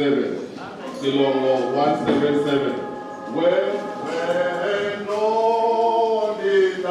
177. Tshiombo 177. When no need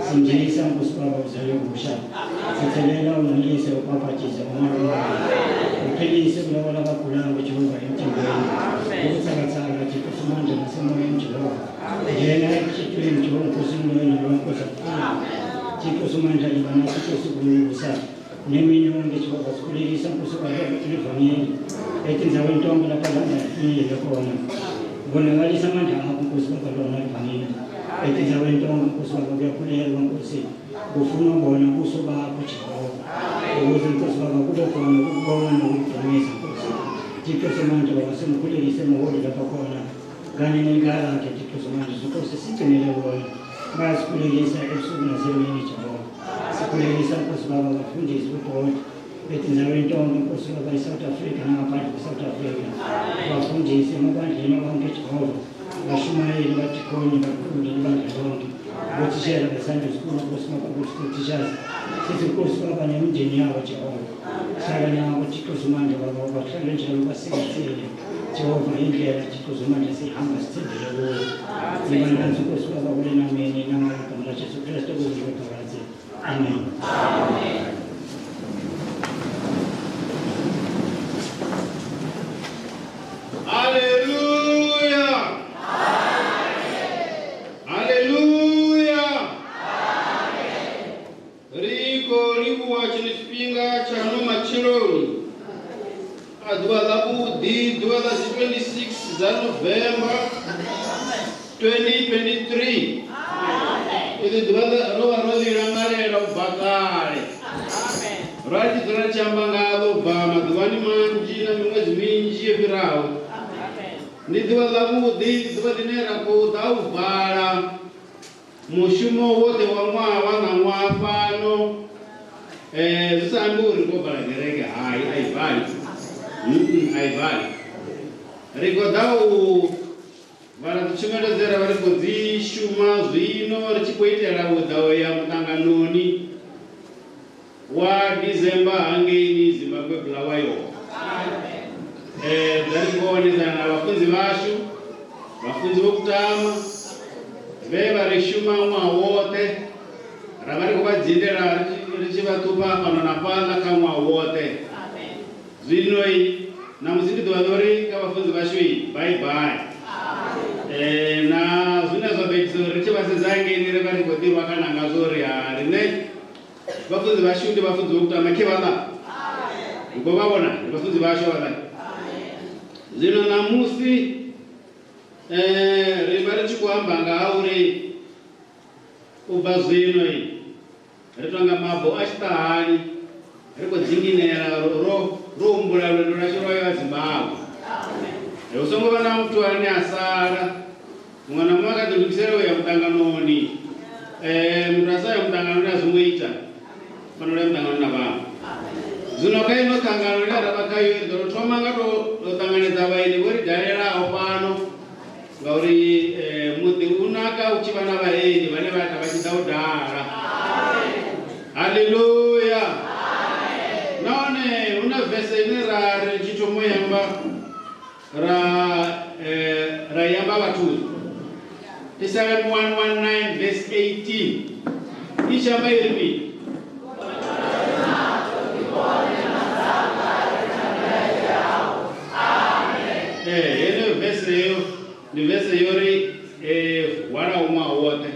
Simjilisa Nkosi Baba uzaliwe busha. Sitselela unalise upapatize umwana. Uphilise kulabo abagulayo Jehova emthimbeni. Ukutsakatsaka Thixo simanje nasemoyeni Jehova. Yena ekutshitweni Jehova Nkosi moyeni lonkosi akuphila. Thixo simanje ibana Thixo sikumbusa. Nemini wonke Jehova sikhulekisa Nkosi Baba elivangeli. Etinzaweni tonke lapha lafinyelele khona. Bonakalisa amandla akho Nkosi Baba lona livangeli. Etinzaweni tonke Nkosi Baba kuyakhulelwa Nkosi. Kufuna ubona ubuso bakho Jehova. Ukuze Nkosi Baba kube khona ukubona nokudumisa Nkosi. Thixo simanje Baba simkhulekise moholi lapha khona. Kanye nenkala yakhe Thixo simanje Nkosi sigcinele wona. Bayasikhulekisa ebusuku nasemini Jehova. Sikhulekisa Nkosi Baba bafundise ubhola. Etinzaweni tonke Nkosi Baba eSouth Africa nangaphandle kweSouth Africa. Bafundise emabandleni bonke Jehova. Bashumayeli batikhonye bakhulu ibandla lonke. Bothishela beSunday school Nkosi Baba school teachers. Sithi Nkosi Baba nemindeni yabo Jehova. Hlala nabo Thixo simanje Baba bahlale njalo basikisele. Jehova indlela Thixo simanje sihamba sithembele kuwe. Ngibonga Nkosi Baba kulena mina namagama kaJesu Kristu okuziwe phakathi. Amen. Amen. Hallelujah. Hallelujah. Riko likuwa chilipinga cha noma chiloni. Adwa labudi dwa la 26 za November 2023. Ili dwa la roa roli rangare ra bakare. Rati dwa chambangalo bama dwani manji na mwezi minji virao. Ni dwa labudi dwa dinera ko daubara. Mushumo wote wa mwa na mwafano samburi ko baragerege ai bali ai bali riko dau vara tuchimerezera vari kudzishuma zvino richikuitira udhao ya mutanganoni wa December hangeni Zimbabwe Bulawayo vari kuonezana na vafunzi vashu vafunzi vokutama vevari shuma mwa wote ravari kuvadzindira richivatupa pano napana kamwa wote zvinoi namuzingidzo vadori kavafunzi vashui bye bye na zvina zvabekiso richivasezangeni revari kudirwa kana ngazori harine vafunzi vashu ndi vafunzi vokutama kevala ngovavona vafunzi vashu vala zvino namusi riva richikuhamba ngauri ubva zvinoi ritonga mabho achitahani rikudzinginera rumbura rwendo racho rwaiva Zimbabwe. Usongova na mtu ane asara mwana mwa akadhurikisera uya mutanganoni mntu asaya mutanganoni azomboita panoda mutanganoni na vanhu zvino kaino tanganoni aravakayoerza rotomanga totanganidza vaini vorigarerawo pano ngauri muti unaka uchiva navaeni vane vata vachida kudhara. Haleluya. Naone una vese ine richitomoyamba rayamba vatuzi Psalm 119 verse 18 ishamba iripi ene vese yo ni vese yori wara umwa wote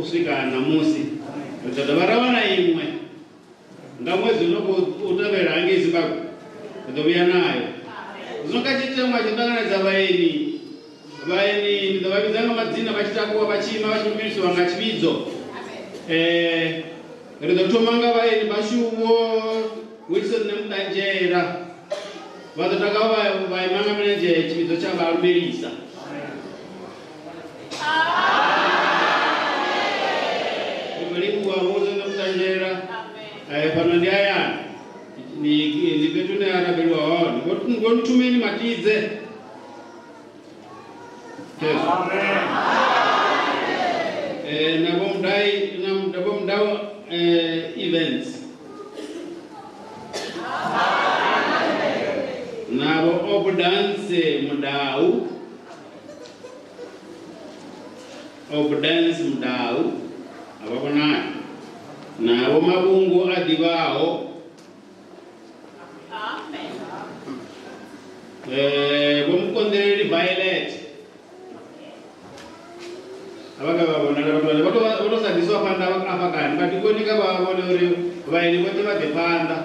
usika namusi tatavarava imwe ngamwezi unoko utavera hange Zimbabwe tatovuya nayo zvinokachitengwa chitsanganidza vaeni ndavavidzanga madzina vachitakuwa vachima vachimbiriswa ngachividzo rizotomanga vaeni vashuvo Wilson nemudanjera vatotaka vaimanga mune chividzo chavaruberisa ikolikuwa Wilson nemudanjera pano ndiayana ndipetune arabelwa wao ngotumeni matidze nabo mdao events nabo obudance mdao ababona nabo mabungu adibaho bomukondere violet abaga babona bato sadiswa panda apakani batikonika babone uri vaini vote vabve panda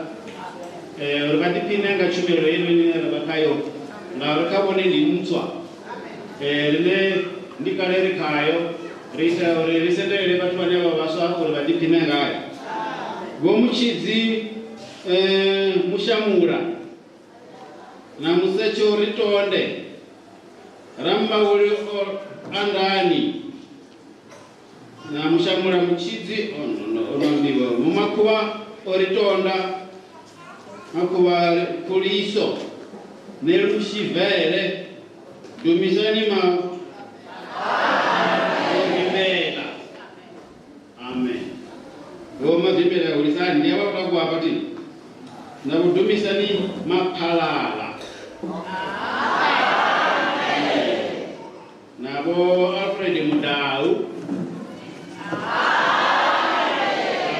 uri vatipinanga chumero yenu inera bakayo ngaro kabone ndimutswa rine ndikale rikayo risa uri risendere vatu vane vavaswa uri vatipinanga vomuchidzi mushamura na musecho ritonde ramba uri andani na mushamura muchidzi onondiwa mumakuva oritonda makuva kuliso nerushivere dumisani vimela amen voma vimela ulisani ndiye vatakuwa pati na kudumisani maphalala nabo Alfred Mudau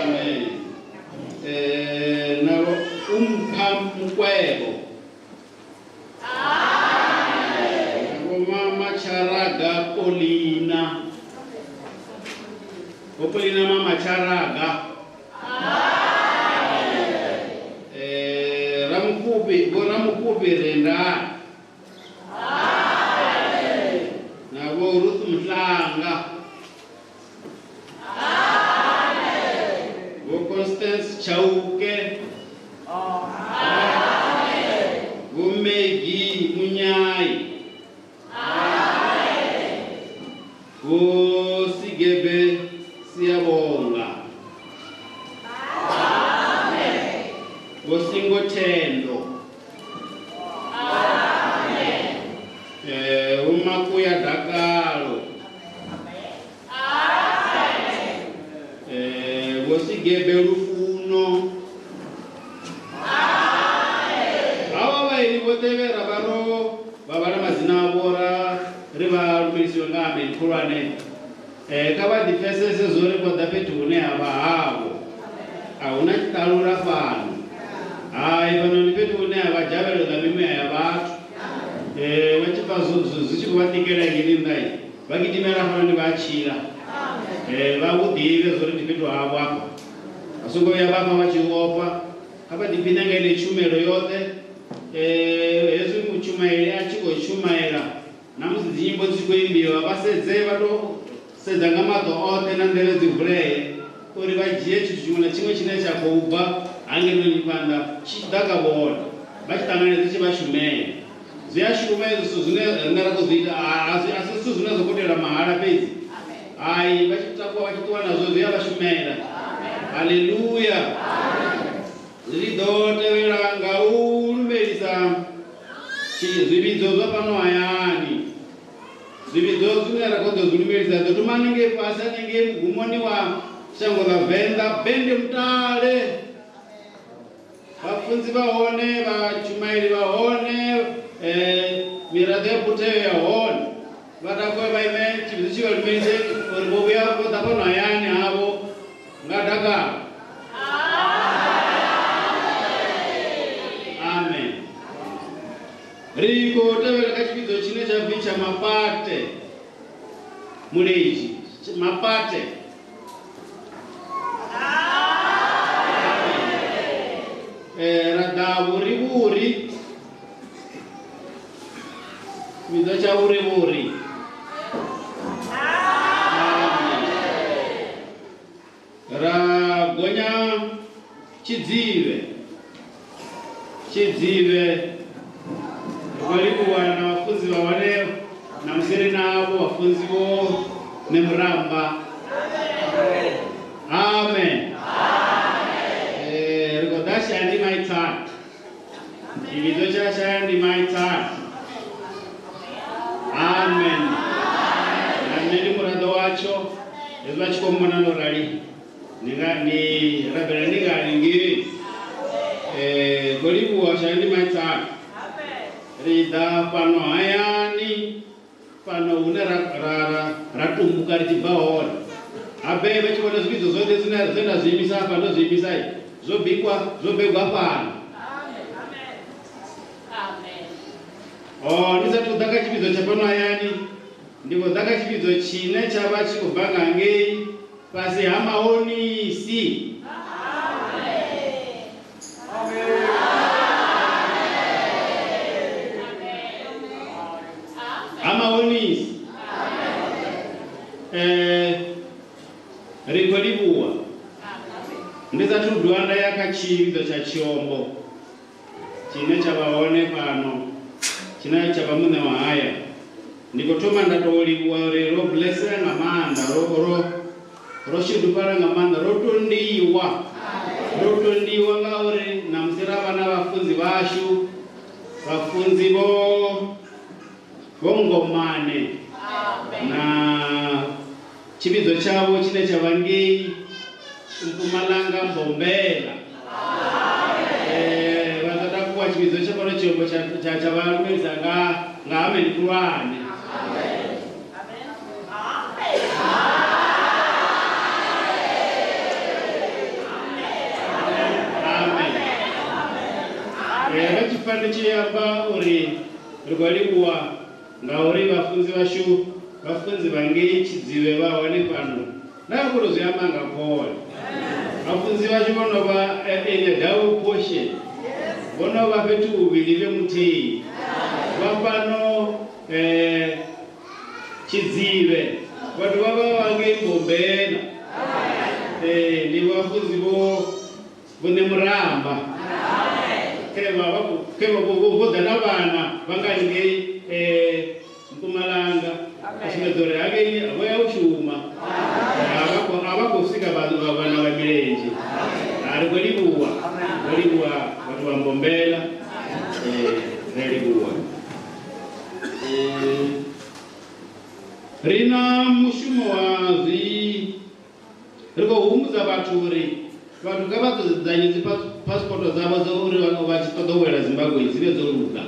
amen nabo Mkwebo nabo Mama Charaga Polina Mama Charaga Ramukubi Renda nabo Ruth Mhlanga Constance Chauke Megi Munyai Sigebe Siabonga Singo Tendo Umakuya Dakalo Sigebe Rufuno awa vaini votevera varo vavana mazina avora riva rumirisio ngame nkurwane kavadifesese zorekoda petune ava havo hauna chitalura fano hai pano ni petune ava javeroda mimweya ya vatu vachipa zichikuvatikera ngirindai vakitimera fano nivachira vakudive zori ndipetu havo apa asungoya vapa vachiopa apa dipinanga ine chumero yote yesu muchumaire achikochumaira namusi dzimbo dzikoimbiwa vasedze vatosedza ngamato ote nandere dzivhureye uri vajiye chitu chimwe nachimwe chine chakoubva hangenonipanda chidakavona vachitanganidza chivashumeya ziyashumeya zisu zvinengara kuzoita asi sisu zvinozokotera mahara pedzi hai vachitakuwa vachitiwa nazvo ziyavashumeya haleluya zvidoteveranga urumbirisa zvividzo zvapano hayani zvividzo zvinerakodzo zvirumbirisa dzotumanenge pasi anenge mugumoni wa shango la Venda bende mutale vafunzi vaone vachumairi vaone mirado yeputeyo yaone vatakwe vaime chivhidzo chivarumbirisa uri vovuya vodapano hayani havo ngadakara riko tevera kachividzo chine chabvicha mapate mureji mapate radhavurivuri chividzo chaurivuri ragonya chidzive walikuwana wafunzi vawane namusere navo wafunzivo nemuramba amen rikodashandi maitsati chividzo chashandi maitsati amen namneni murado wacho ezvachikomona rali ni rabera ningaringi golikuwa shandi maitsati rida pano hayani pano une ratumbuka richibva hora abe vachikona zvidzidzo zote zina zvimisa apa ndozvimisai zobekwa pano. Ndisati dzaka chipidzo chapano ayani ndiko dzaka chipidzo chine chava chikubva ngangei pasi hamaonisi. Hamaonisi rikolibuwa ndisati udwanda yakachividzo cha Tshiombo chine chavaone pano china chava mune wahaya ndikotoma ndatolibuwa ro blessing ngamanda roshidupara ngamanda rotondiwa ngauri namusira vana vafunzi vashu vafunzi vongomane na chividzo chavo chine chavangei Mpumalanga Mbombela. Vazada kuwa chividzo chapano Tshiombo chavanomedza ngaameni kulwane. Vachifane chiyamba uri rwalibuwa ngauri vafunzi vashu vafunzi vangei chidzive vawane pano nakurozviyamba ngakole vafunzi vacho vanova in a double portion vanova petu uviri vemutei vapano chidzive vanhu vava vangei Mbombela ndi vafunzi vone Muramba keva vodana vana vangangei Mpumalanga achimedzore hake voya ushuma avagosvika vana vamirenje ari kwelibuwa vanhu vaMbombela relibuwa rina mushumo wazvi rikohumbudza vaturi vanhu ngavadzanyidzi pasipoti dzavo dzouri vachitodowera Zimbabwe dzive dzoruka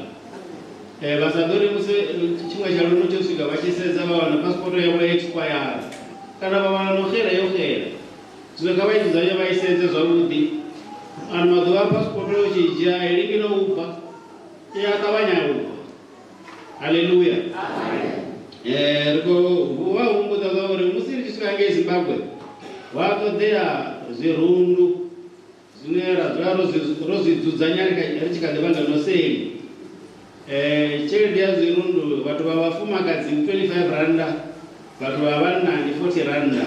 vasadore muse chimwe chaluno chosvika vachisedza vawana pasipoti yavo expire kana vavanokhera yokhera zveka vaidzanya vaisedze zvavudi anhu mazuva pasipoti yochija ilingi noubva yakavanyauka. Haleluya. Riko vahumbudza vauri musiri chisvika ngeZimbabwe vatodheya zvirundu zvinera rozvidzuzanya richikadevanga noseri chiridi yazvirundu vatu vavafumakadzi 25 randa vatu vavanani 40 randa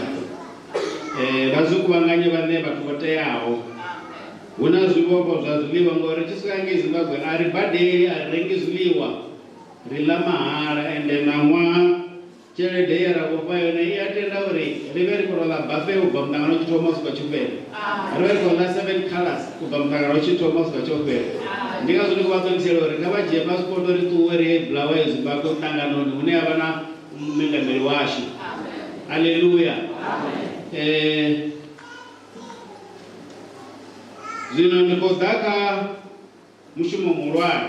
vazvikuvanganye vane vatoteyawo huna zvivopo zvazviliwa ngori chisvika ngeZimbabwe ari badheri arirengi zviliwa rila mahara ende namwa chelede yarakopa yona iyatenda uri rive rikorola buffet kubva mutangano chitoma kusvika chopera rive rikorola 7 colors kubva mutangano chitoma kusvika chopera ndingazvoni kuvatsongisera uri ngavajie pasipoti rituwe reblawa yeZimbabwe mutanganoni une havana mumengamiri washo. Haleluya. Zvino ndikodzaka mushumo murwari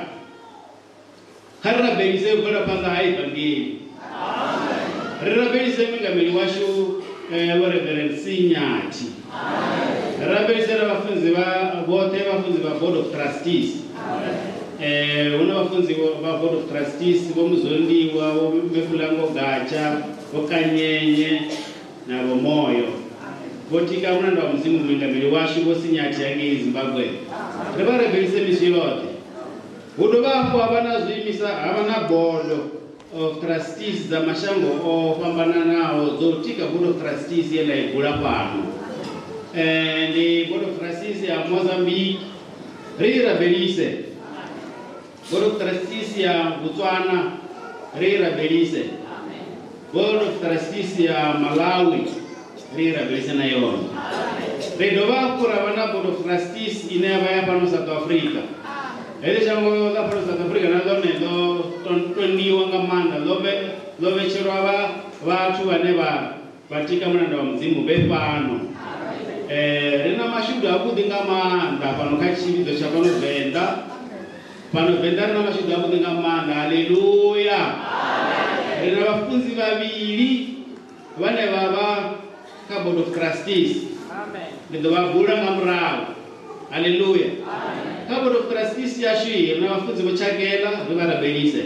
hariraberise kugoda panza haivhangeri riraberise mumengamiri washo Reverend Sinyati riraberise ravafunzi vote vafunzi vaboard of trustees una vafunzi vaboard of trustees vomuzondiwa vomefulango gacha vokanyenye navomoyo votika unanda wamuzimu mumengamiri washo voSinyati yange Zimbabwe rivareberise mishilote hudo vapo havana zvimisa havana board of trustees dzamashango ofambana nawo dzotika board of trustees yenda igula pano ndi board of trustees ya Mozambique rirabelise board of trustees ya Botswana rirabelise board of trustees ya Malawi rirabelise nayo redo vakura vana board of trustees inevaya pano South Africa chango la South Africa nalone tondiwa ngamanda lovecherwa vatu vane vatika munanda wa muzimu vepano rina mashudu avudi ngamanda pano kachividzo chapanovhenda panovhenda rina mashudu avudi ngamanda. Haleluya. Rina vafunzi vaviri vane ka board of trustees. Amen. Ndi ḓo vha bula nga murahu. Haleluya. Kha board of trustees yashu ri na vhafunzi vho Tshakela ri vha rabelise.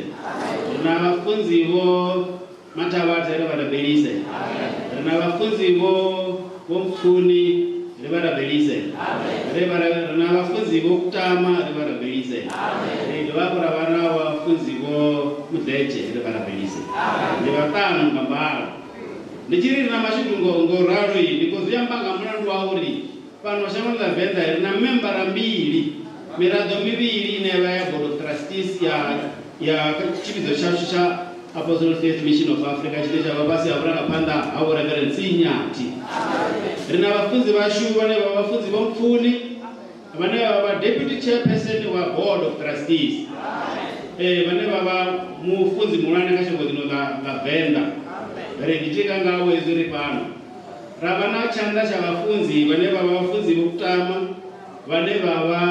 Ri na vhafunzi vho Matavhatha ri vha rabelise. Ri na vhafunzi vho Mthuni ri vha rabelise. Ri na vhafunzi vho Kutama ri vha rabelise. Ri dovha hafhu ra vha na vhafunzi vho Mudletshe ri vha rabelise. Ndi vhaṱanu nga mbalo. Ndi tshi ri ri na mashudu ngo ralo iyi ndi khou zwi amba nga mulandu wa uri fhano shangoni ḽa Venḓa ri na membara mbili, miraḓo mivhili ine vha ya board of trustees ya tshipiḓo tshashu tsha Apostolic Faith Mission of Africa tshine tsha vha fhasi ha vhurangaphanḓa ha vho Reverend Nyathi. Ri na vhafunzi vhashu vhane vha vhafunzi vho Mthuni vhane vha vha deputy chairperson wa board of trustees, vhane vha vha mufunzi muhulwane kha shango ḽino ḽa Venḓa. Ri ḓitika ngawo hezwi ri fhano. Ra vha na tshanḓa tsha vhafunzi vhane vha vha vhafunzi vho Kutama vhane vha vha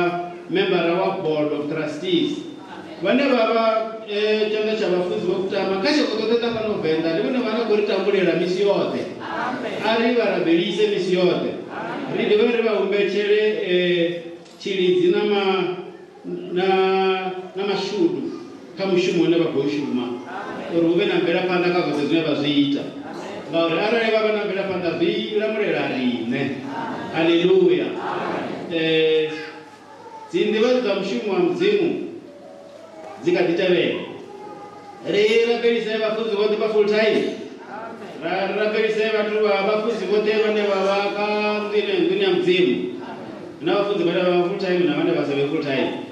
membara wa board of trustees, vhane vha vha tshanḓa tsha vhafunzi vho Kutama kha shango ḽoṱhe ḽa fhano Venḓa. Ndi vhone vha no khou ri tambulela misi yoṱhe. A ri vha rabelise misi yoṱhe. Ri dovhe ri vha humbetshele tshilidzi na mashudu kha mushumo une vha khou shuma uri hu vhe na mvelaphanḓa kha zwoṱhe zwine vha zwi ita, ngauri arali vha vha na mvelaphanḓa zwi lamulela riṋe. Haleluya. Dzi nḓivhadzo dza mushumo wa Mudzimu dzi kha ḓi tevhela. Ri rabelise vhafunzi vhoṱhe vha full time. Ra rabelise vhafunzi vhoṱhe vhane vha vha kha nḓuni ya Mudzimu, na vhafunzi vhane vha vha full time na vhane vha sa vhe full time.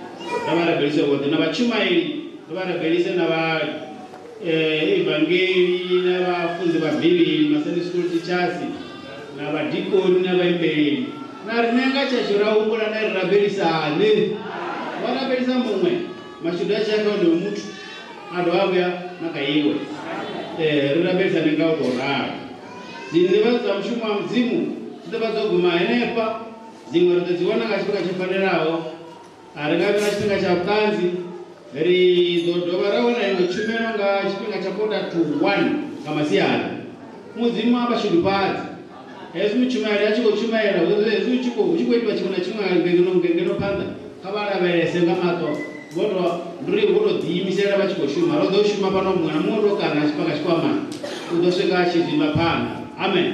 Ra vha rabelise vhoṱhe na vhatshumaeli, ri vha rabelise na vha evangeli na vhafunzi vha Bivhili, ma Sunday school teachers na vhadikoni na vhaimbeli. Na riṋe nga tshashu ra humbula na ri rabelisane. Wa rabelisa muṅwe mashudu a tshi ya kha honoyo muthu a dovha a vhuya na kha iwe. Ri rabelisane nga u tou ralo. Dzi nḓivhadzo dza mushumo wa Mudzimu dzi ḓo vha dzo guma henefha. Dziṅwe ri ḓo dzi wana nga tshifhinga tsho fanelaho. A ri nga vhi na tshifhinga tsha vhuṱanzi. Ri ḓo dovha ra wana iṅwe tshumelo nga tshifhinga tsha 1:45 nga masiari. Mudzimu a vha shudufhadzi. Hezwi mutshumeli a tshi khou shumela hezwi hu tshi khou itiwa tshiṅwe na tshiṅwe ngeno phanḓa, kha vha lavhelese nga maṱo vho tou ḓiimisela vha tshi khou shuma. Ro ḓo shuma fhano muṅwe na muṅwe tou kana tshifhinga tshikwamani u ḓo swika a tshi zwima phanḓa. Amen.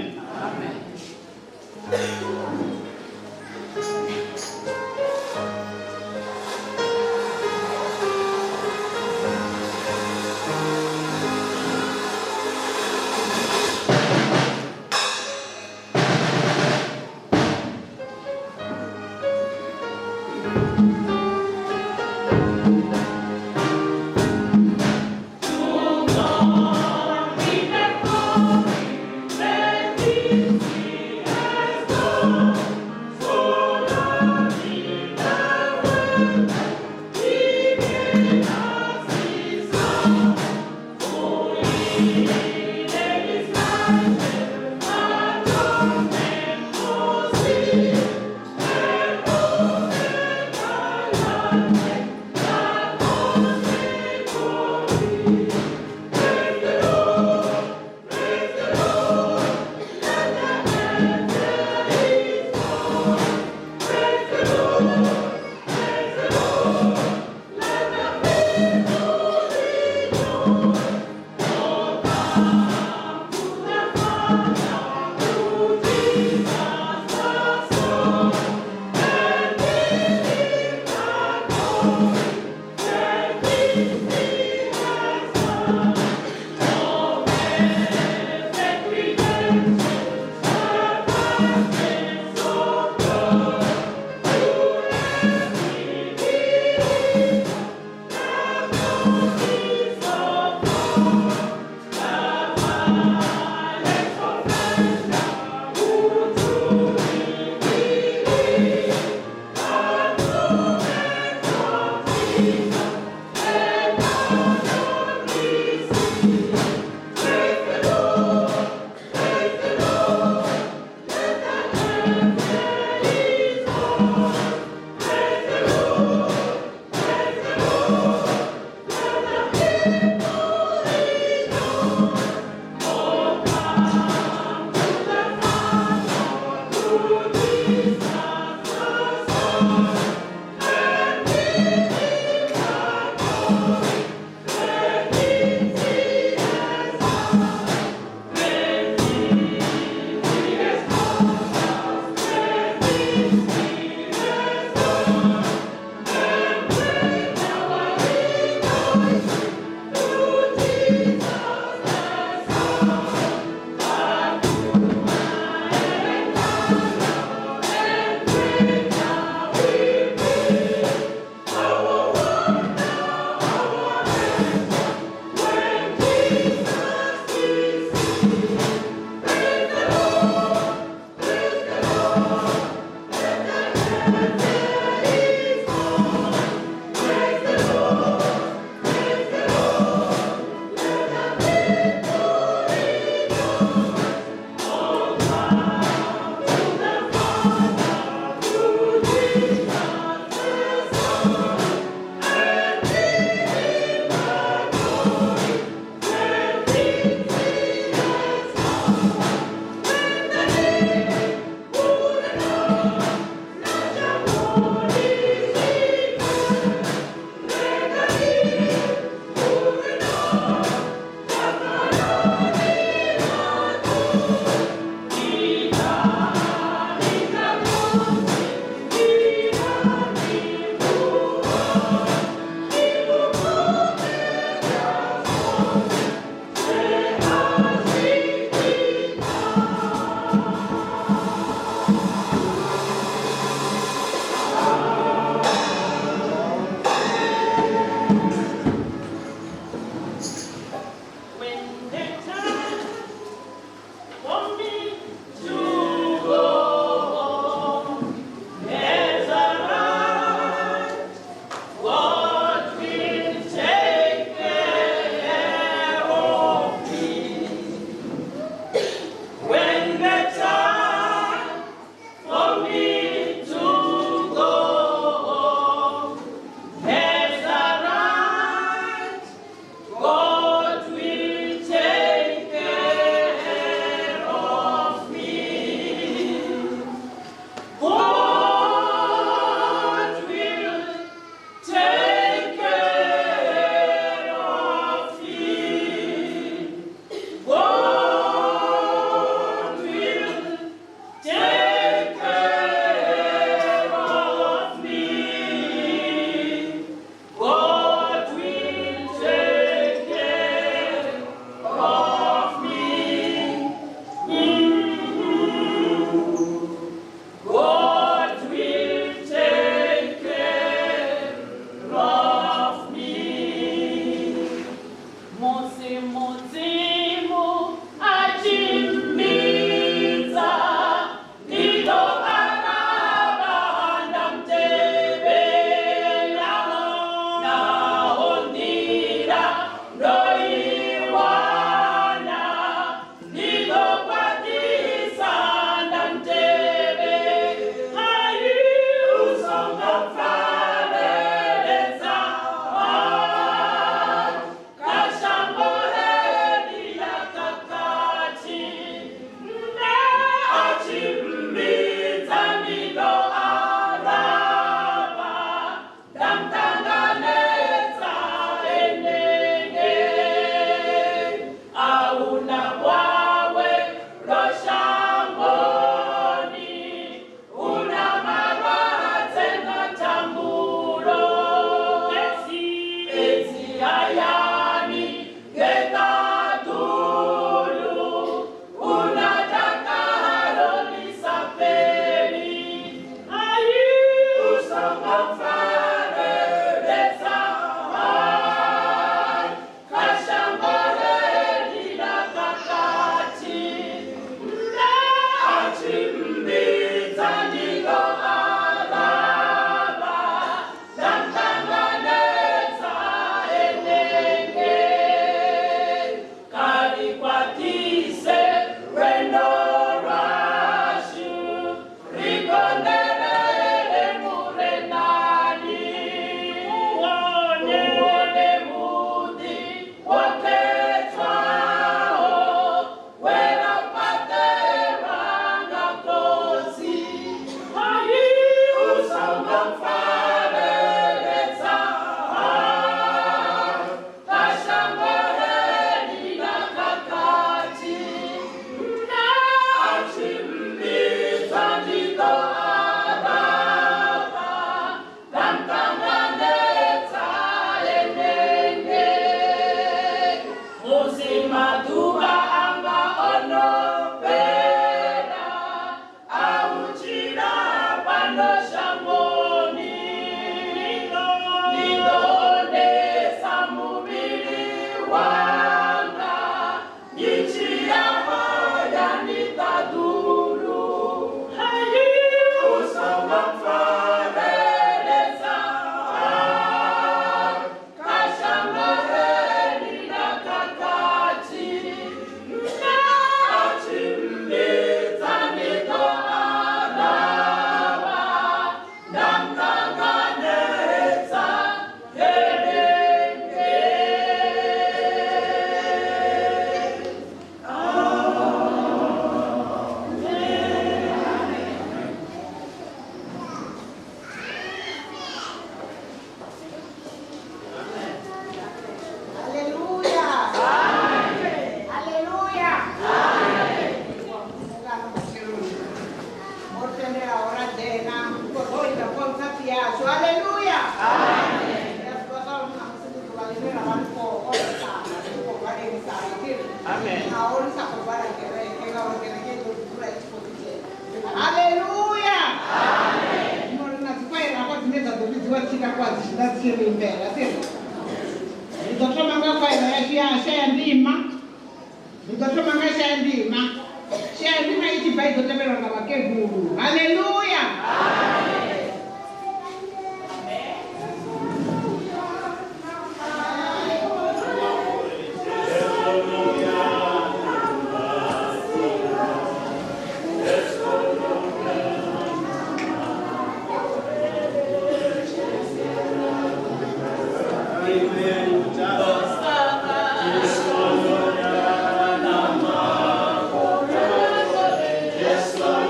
Yes, Lord.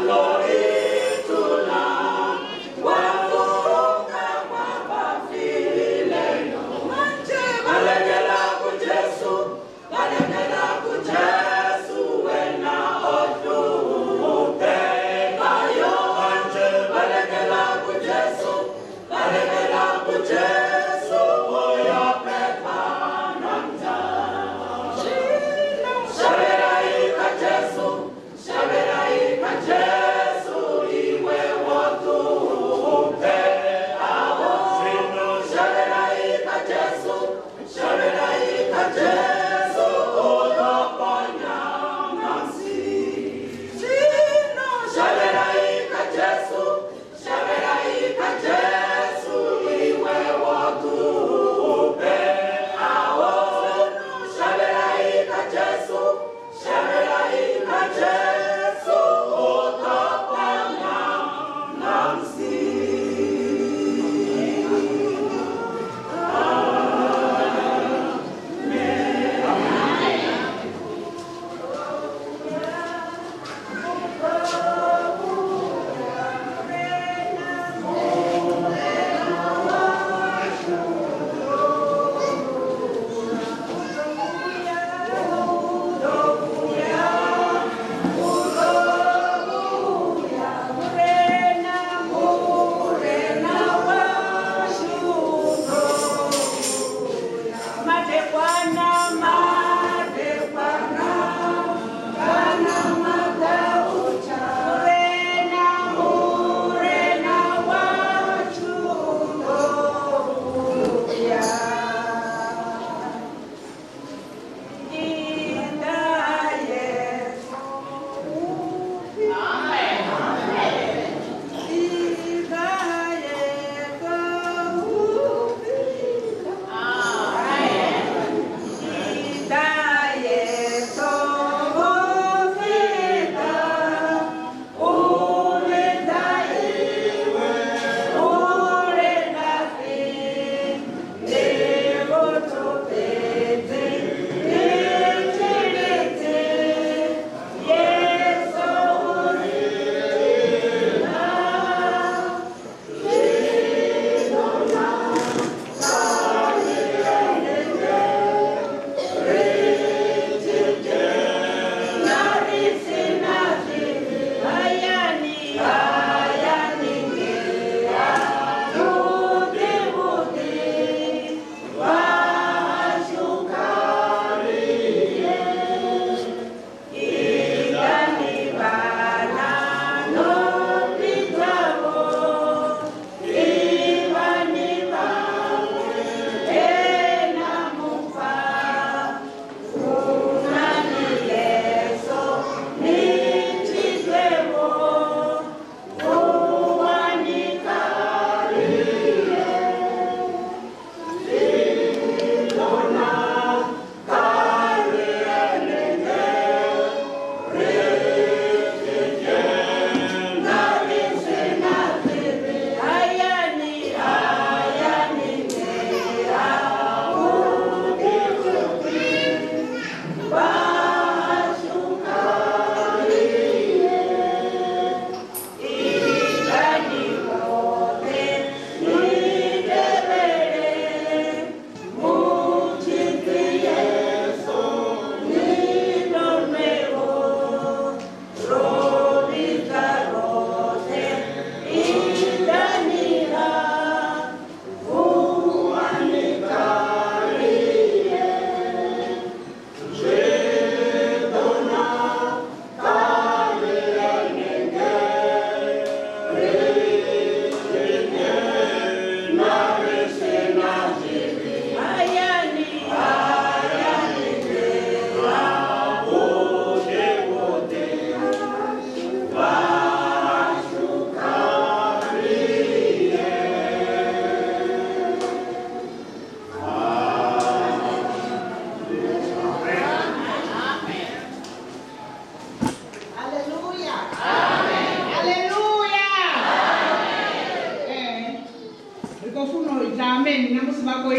Glory to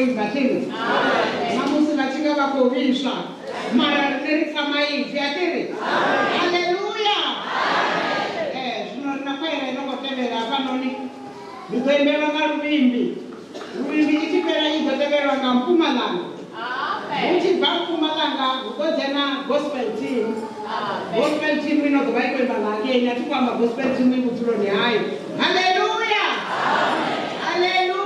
kuimba tiri. Namusi vachinga vakovisha. Mara neri kama hivi atiri. Haleluya. Zvino nakwaira inokotevera panoni. Ndikuembera ngaruvimbi. Ruvimbi ichipera igotevera ngaMpumalanga. Uchibva Mpumalanga ukodzana gospel team. Gospel team inogova ikuemba nake nyatikwamba gospel team ikuturo nehayo. Haleluya. Haleluya.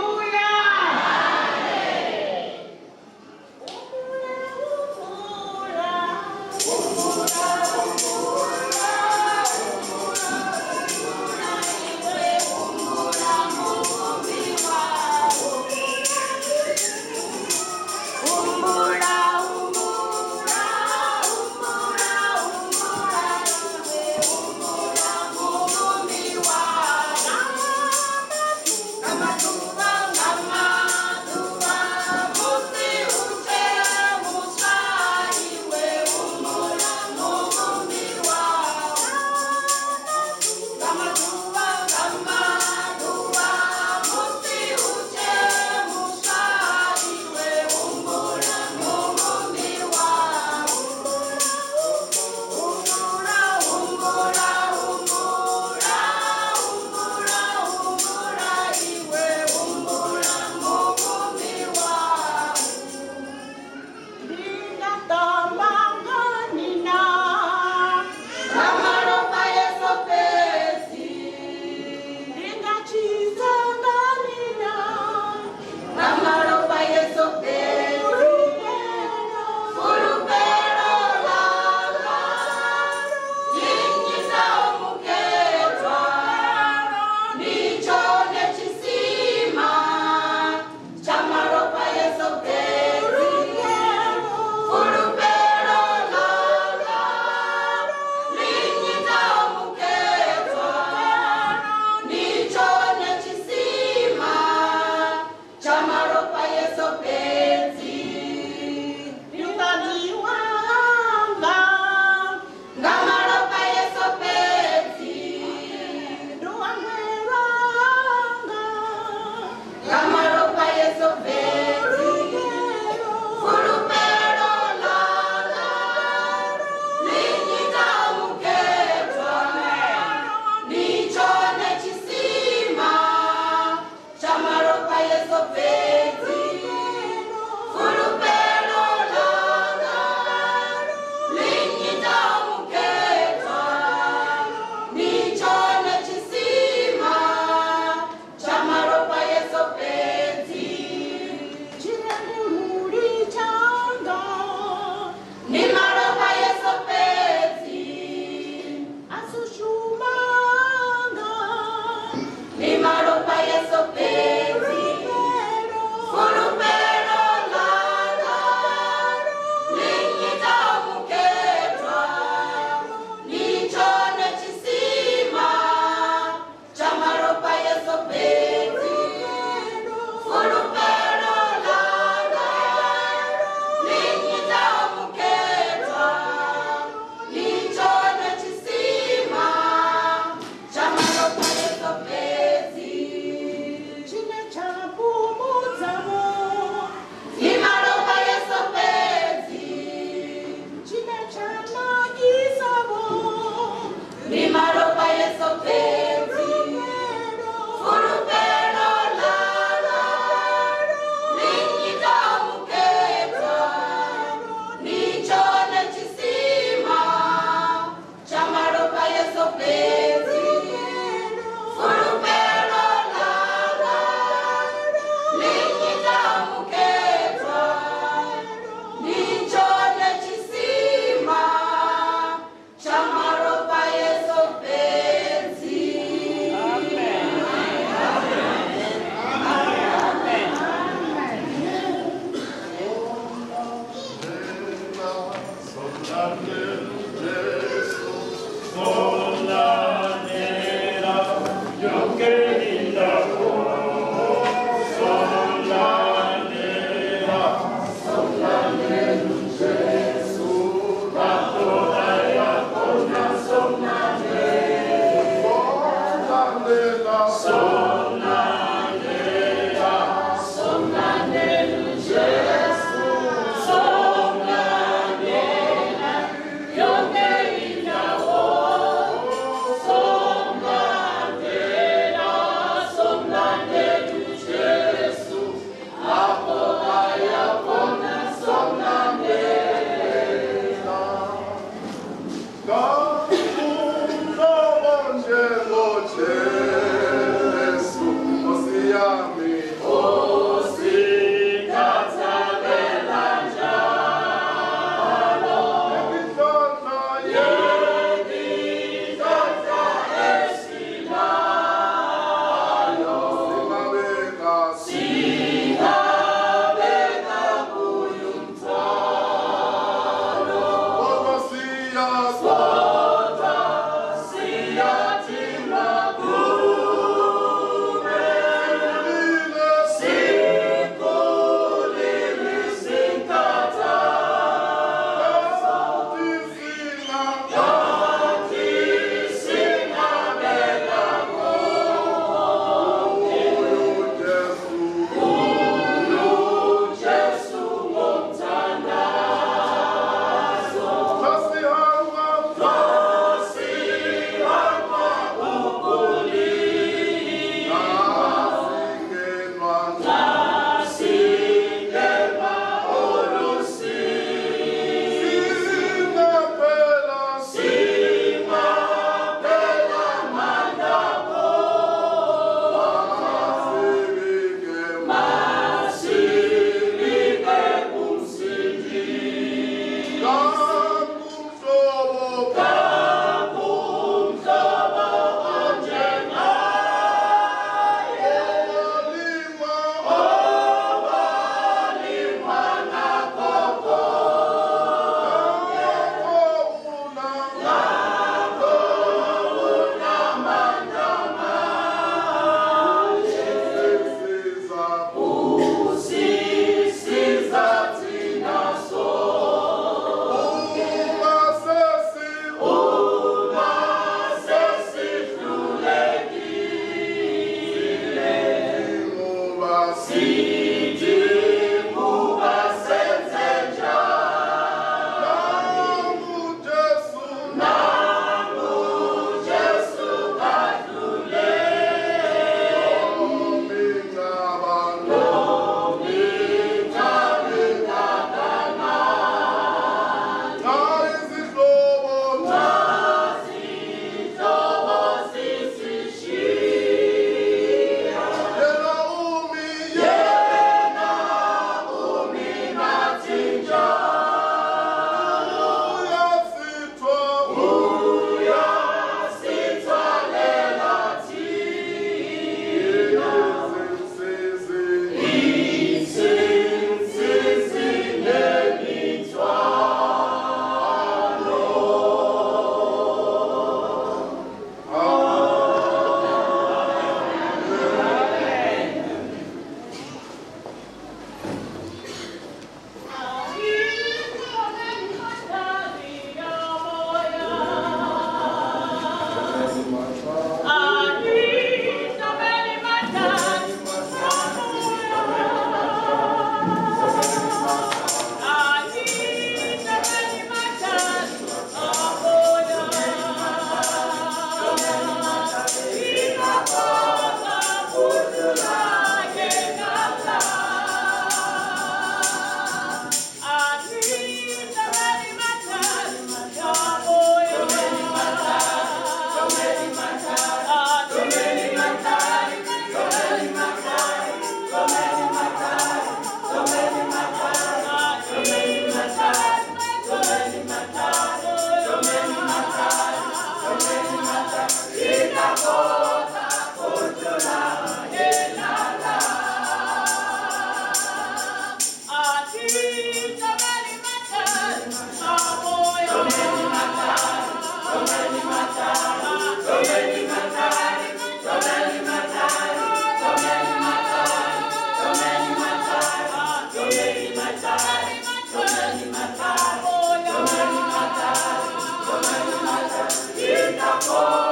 Hallelujah.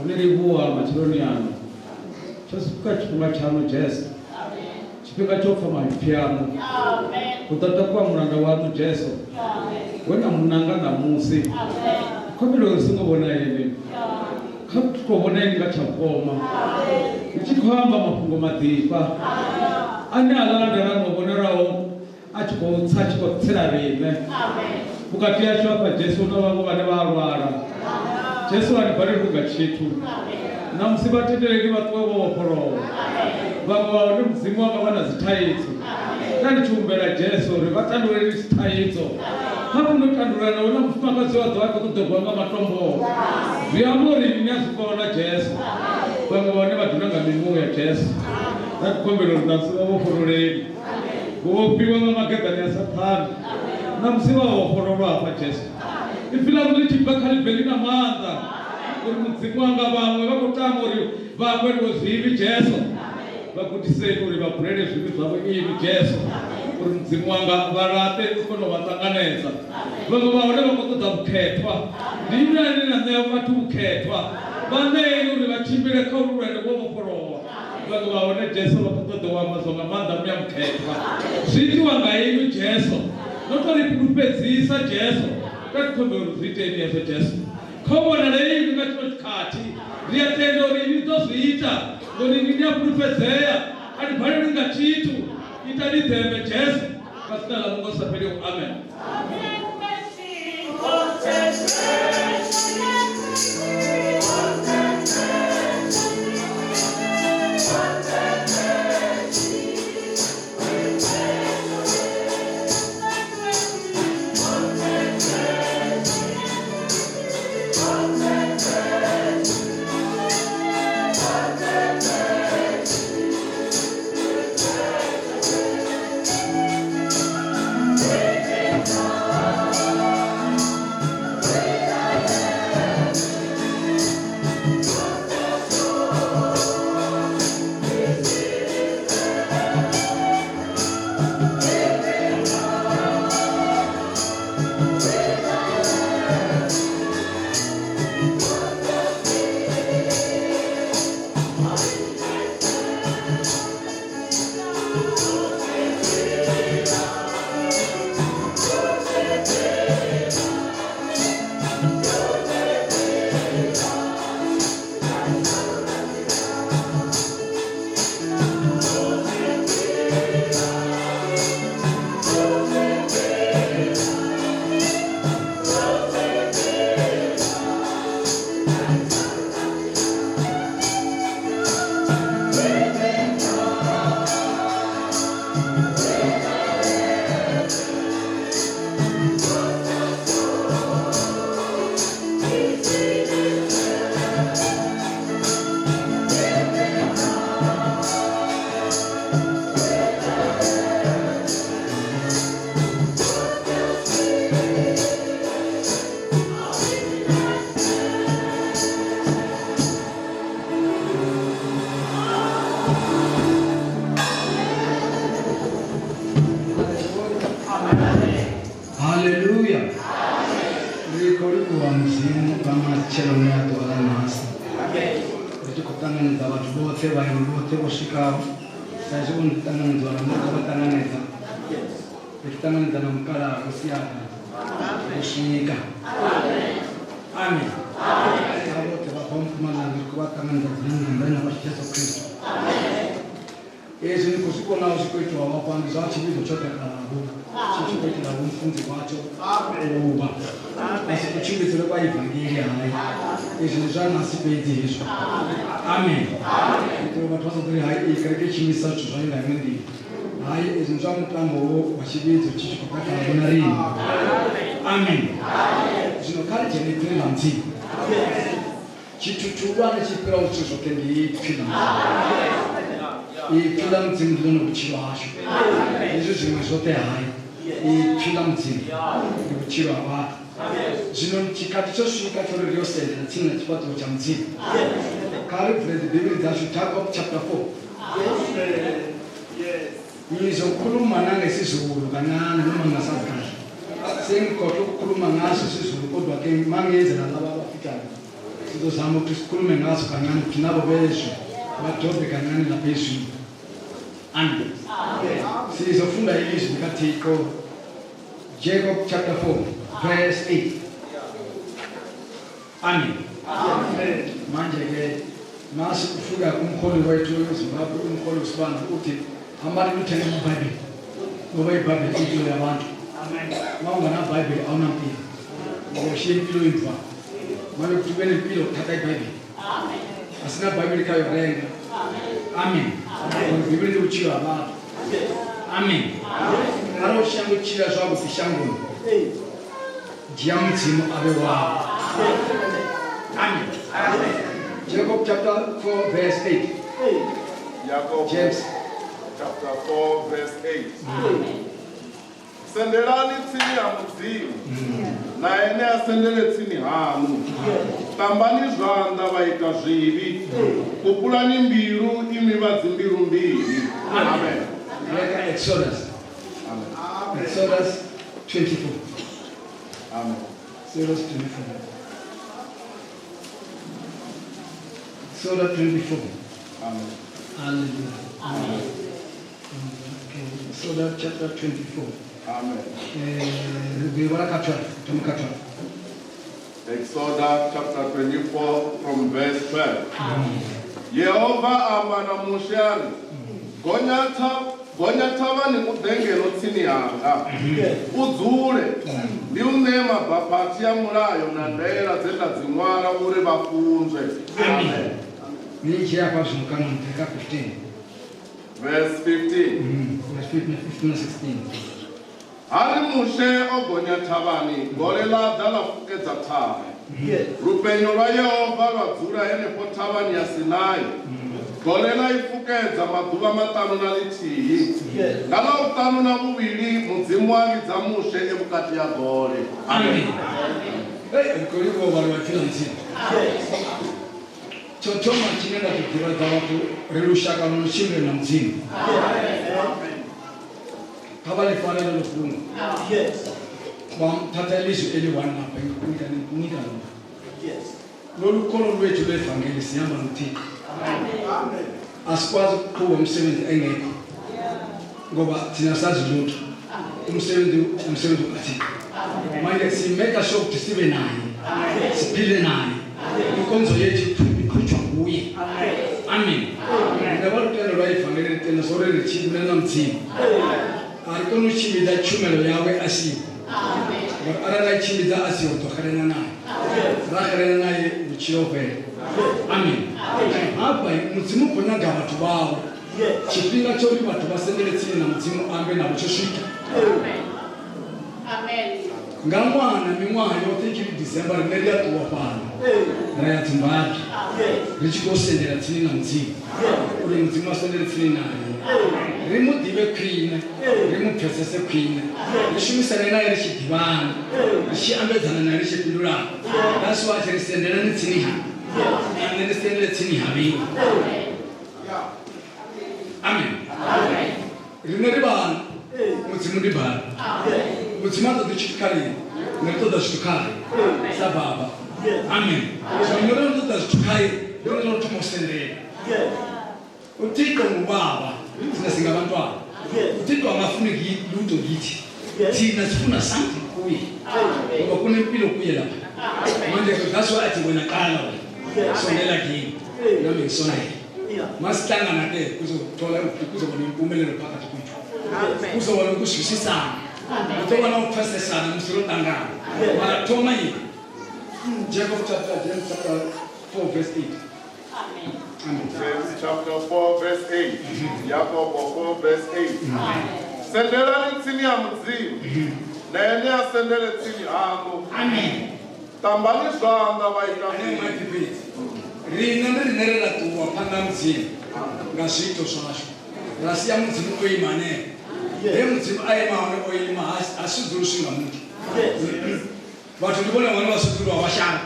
Oneribuwa matuloniano. Chosuka chipinga chano Jesu. Chipinga chofa mapiano. Kutatakuwa muranga watu Jesu. Wena munanga na musi. Komilo singo bona yene. Kaptuko bona yene ngachapoma. Ichikwamba mafungo madipa. Ane alanda rano bona rao. Achiko tsachiko tsirarime. Bukati yacho apa Jesu nawangu bane barwara. Jesu anibari kugachitu. Na msibatetereke batwe boporo. Baba ni mzimu wanga bana zitaitso. Nani chumbera Jesu rivatandure zitaitso. Hakuno kandura na ona mfakazi wa dwako kutogwanga matombo. Vyamuri ninyazikona Jesu. Baba bane badunanga mimu ya Jesu. Nakukombero nasuwa bopororeni. Kuopiwa magenda ya Satani. Na msiwa bopororo apa Jesu. Ifila muliti bakali belina maanda. Mzikwanga bamwe bakutamuri bamwe kuzivi Jesu. Bakutiseni bakurere zvinhu zvavo ivi Jesu. Mzikwanga varate kono vatanganeza. Vamwe vaone vakutodza kuketwa. Ndinani naneyo vati kuketwa. Vanei vachimbire kaurwende wovoporowa. Vamwe vaone Jesu vakutodza wamazonga manda muyamuketwa. Zvitiwa ngaivi Jesu. Notori kupedzisa Jesu. Katikombero zviiteni yeso Jesu. Kobona lei ngachikati. Riatendo rinitozviita. Ngoni ndinyakurupedzeya. Ari bhari ringachitu. Itadidhembe Jesu. Pasina la Mungu sapelio. Amen. Amen. Yesu ni kusikona usikoitwa wapandi za chibizo chote karabu. Chicho kwetu na mfunzi wacho. Uba. Basi kuchimbe tule kwa evangelia hai. Yesu ni jana asipezi Yesu. Amen. Tuwe watu tuli hai ikareke chimisa chuzaina mendi. Hai Yesu ni jana mtambo wa chibizo chicho kwa karabu na rini. Amen. Zino kari jene tuli na mti. Chichuchulwa na chipira uchuzo kendi pina. 이 필담팀 눈을 붙이러 하시고 예수님을 소대하여 이 필담팀 붙이러 와 지는 지까지 쳤으니까 저를 이었어야 되는 팀을 집어도 잠시 가를 프레드 비밀 다시 작업 챕터 4 이서 쿠루만한 에시스우로 가난 눈만 나사가 생 거로 쿠루만한 에시스우로 고도하게 망해져라 나와 피자 sizozama ukuthi sikhulume ngazo kancane ukuthi nabo bezwe badobhe kancane lapha ezweni. Amen. Sizofunda ilizwi likaThixo Jacob chapter 4 verse 8. Amen. Manje ke mase kufika umkholi wethu weZimbabwe, umkholi uSibanda uthi hambani luthenge iBhayibheli ngoba iBhayibheli impilo yabantu. Mawungana iBhayibheli awunampilo. Uyashiya impilo yemva. Manje kuthi ube nempilo thatha iBhayibheli. Asina iBhayibheli kayo renga. Amen. Bibili uchiwa abantu. Amen. Ngalo shango chira zwabu fishango. Jiamtsimo abe wabo. Amen. Jacob chapter 4 verse 8. Jacob James chapter 4 verse 8. Sendelani tsini ya mudzimu. Na ene asendele tsini hanu. Tambani zvanda vaita zvivi. Kupulani mbiru imi vadzimbiru mbiri. Amen. Exodus. Amen. Exodus 24. Amen. Exodus 24. Exodus 24. Amen. Hallelujah. Amen. Okay. Exodus chapter 24. Amen. Exodus chapter 24 from verse 12. Yehova amana Moshe gonya thavani mudengelo tsini yanga udzule ndi unema bapati ya mulayo na ndela dzenda dzimwala uri vafunzwe. Amen. Verse 15. Verse 15. Verse 15 and 16. Hari Moshe ogonya thavani gore ladza la fukedza thavha. Rupenyo lwa Yehova lwadzula henefho thavhani ya Sinai. Gore la ifukedza maḓuvha maṱanu na ḽithihi. Nga ḽa vhuṱanu na vhuvhili mudzimu wa vhidza Moshe evhukati ya gore. Amen. Rikolivo vanhu vachila nzima. Chochoma chinenda kudziradza vatu relushaka runoshimire na mudzimu. Kavalifanele lofunga. Tata ilizwi eli-1 lapha ngikunika lona. Lolukolo lwethu lwevangeli sihamba noThixo. Asikwazi ukuqhuba umsebenzi engekho ngoba thina sazi lutho. Umsebenzi ukaThixo. Manje simeka sure ukuthi sibe naye, siphile naye. Inkonzo yethu iqhutshwa kuye. Amen. Ngabalutelo lwayivangeli litena sore lichibule na mdzimu. Arikono chimida chumelo yawe asiyo. Amen. Arala chimida asiyo tokarena naye. Rakarena naye uchiopere. Amen. Hapa mudzimu kunaga watu wao. Chipinga chori watu basendele tsini na mudzimu ambe na buchoshika. Amen. Amen. Ngamwana mimwana yote chiri December neria tuwa pano. Raya tumbaki. Richikosendera tsini na mudzimu. Uri mudzimu asendele tsini naye. Rimudive kwine, rimupfesese kwine. Rishumisane naye richidivana. Richiambedzana naye richipindulana. That's why risendera nitsini ha. And risendele tsini haviwa. Amen. Rineri bana, mudzimu ndi bana. Mudzimu atotichitikali, neritoda chitukali. Sababa. Amen. So neritoda chitukali, neritoda tumosendera. Uthixo ngubaba thina singabantwana. Uthixo angafuni lutho kithi. Thina sifuna something kuye. Ngoba kunempilo kuye lapha. Manje that's why athi wena qala wena. Sondela kimi. Nami ngisonele. Masihlangana ke kuzothola kuzoba nempumelelo phakathi kwethu. Kuzoba nokushushisana. Kuzoba nokuphasesana msilotangana. Mara thoma yini. Jacob chapter 4 verse 8. Amen. James chapter 4 verse 8. Jacob 4 verse 8. Sendelani tsini ya mudzimu. Na ene asendele tsini hanu. Amen. Tambani zvanda vaita mimi. Rina ndinerera tuwa panga mudzimu. Ngazvito zvazvo. Rasiya mudzimu oimane. Ye mudzimu aimane oima asudurushinga muntu. Vatu ndibona vana vasudurwa vashanda.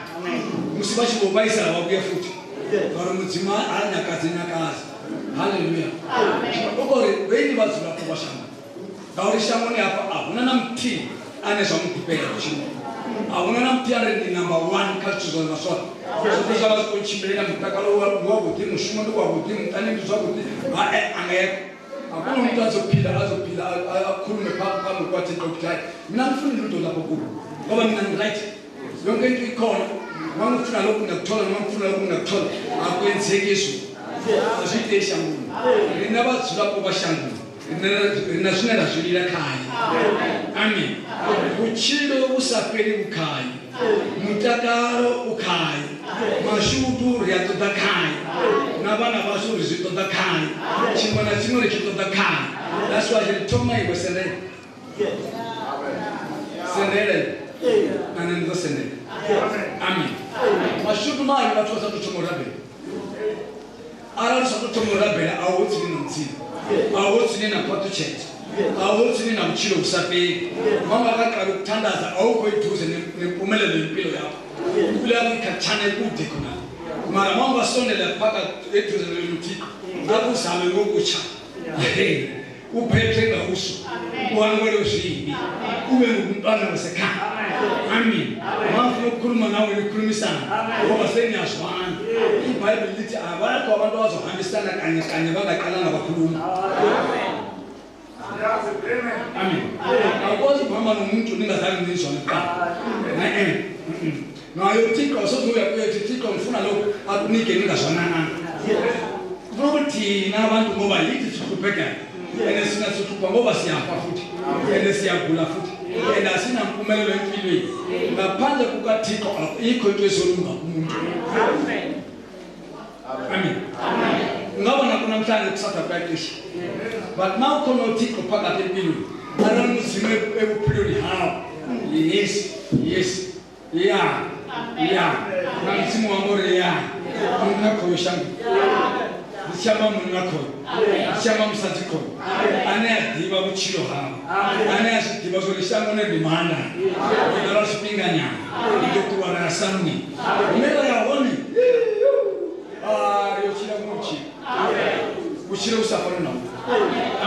Musiba chibobaisa vabuya futi. Vari mudzima anyakazi. Hallelujah. Amen. Veni vadzura kuvashanda. Ngauri shango ni apa hakuna namti ane zvamukupera kuchimo. Hakuna namti ane number 1 kachizwa maswati. Sokuza kuchimbelela mutakalo wakuti mushumo ndikwakuti mutane zvakuti angeke akuna umuntu azophila akhulume phambi kwathi doctor mina ngifuna into lapho kubo ngoba mina ngiright yonke into ikhona ngangifuna lokhu ngakuthola ngangifuna lokhu ngakuthola akwenzekisho asitesha mungu ninabathula lapho bashangula nasinela zwilila khaya amen uchilo usapeli ukhaya mutakalo ukhaya mashudu riyatoda khaya nabana baso rizitoda khaya chimwana chimwe rechitoda khaya that's why he told me he was sending nane ndo sendele amen mashudu mali bathosa tutomorabela ara tutomorabela awuthi nomthini awuthi nina phathu chat awuthi nina uchilo usapeli mama akaqala ukuthandaza awukho eduze nempumelelo yempilo yakho impilo yakho ikhathane kude khona mara mama basondela phakathi eduze neluthiko akuzame ngokutsha uphethe ngawuso uwanwele ushini ube ngumntwana wasekhaya amen mafuna ukukhuluma nawe nikhulumisana ngoba seniyazwana iBhayibheli lithi abakho abantu abazohambisana kanye kanye bangaqalanga bakhuluma amen awukwazi ukuhamba nomuntu ningazange nizwane kuqala nayo uThixo sokuya kuyethi Thixo ngifuna lokho akunike ningazwanana ukuthi nabantu ngoba lithi sihlupheka sina sithupha ngoba siyafa futhi siyagula futhi asina mpumelelo empilweni ngaphandle kukaThixo ikho into ezolunga kumuntu amen ngabona kunamhlanje kusatha kwaxesha but now khona uThixo phakathi empilweni anomuzime ebuphilweni hawo yes namsimu wamore ngakhoshanga Tshiombo munakho Tshiombo musatiko ane adiba kuchilo hawo ane asidiba solishango nedimanda ndalo sipinganya ndikuwa na sanni mera yaone yochila muchi kuchilo usafari na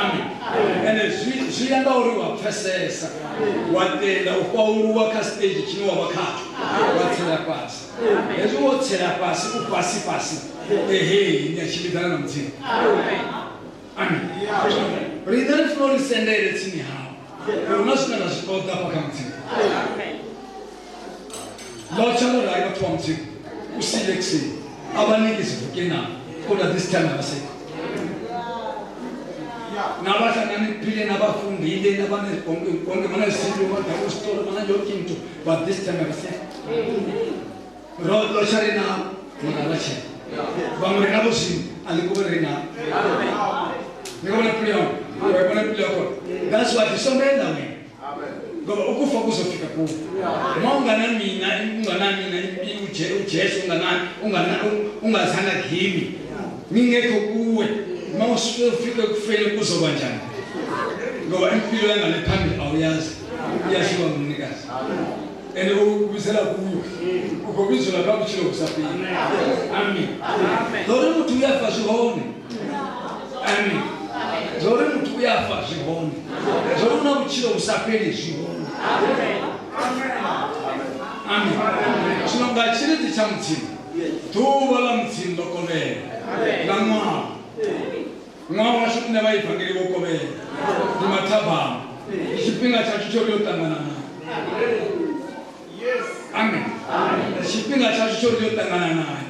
amen ene ziyanda uri wa processa watenda ukwauru wa stage chino wa bakhathu wathela pasi ezo wothela pasi upasi nyashilidana na mthini amen ridari flori sendele tsini hawo unasina na zikoda paka mthini lochalo rai batwa mthini usileksi abaniki sivukena koda this time abaseko nabahlangana iphile nabafundi ile nabane konke mana isinto manje ustolo mana yonke into but this time abaseko lochari na mukalache bangre na bosi alikubere na nikona pilion nikona pilion that's what is so made that way ngoba ukufocus ufika ku mawungana mina ujesu ungazana kimi ngingekho kuwe mawusifika kufele kuzoba njani ngoba impilo yangale phambili awuyazi iyashiwa ngumnikazi ene ukubizela kuyo ukubizela lapha kuchilo kusaphi amen lori muthu uyafa zwihone amen lori muthu uyafa zwihone lori una kuchilo kusaphi zwihone amen sinonga chiri cha mthini tuwa la mthini lokovela la mwa washukuna vaivhangeri vokovela ni matabama chipinga chacho choriyotangana amen chipinga chacho choriyotangana naye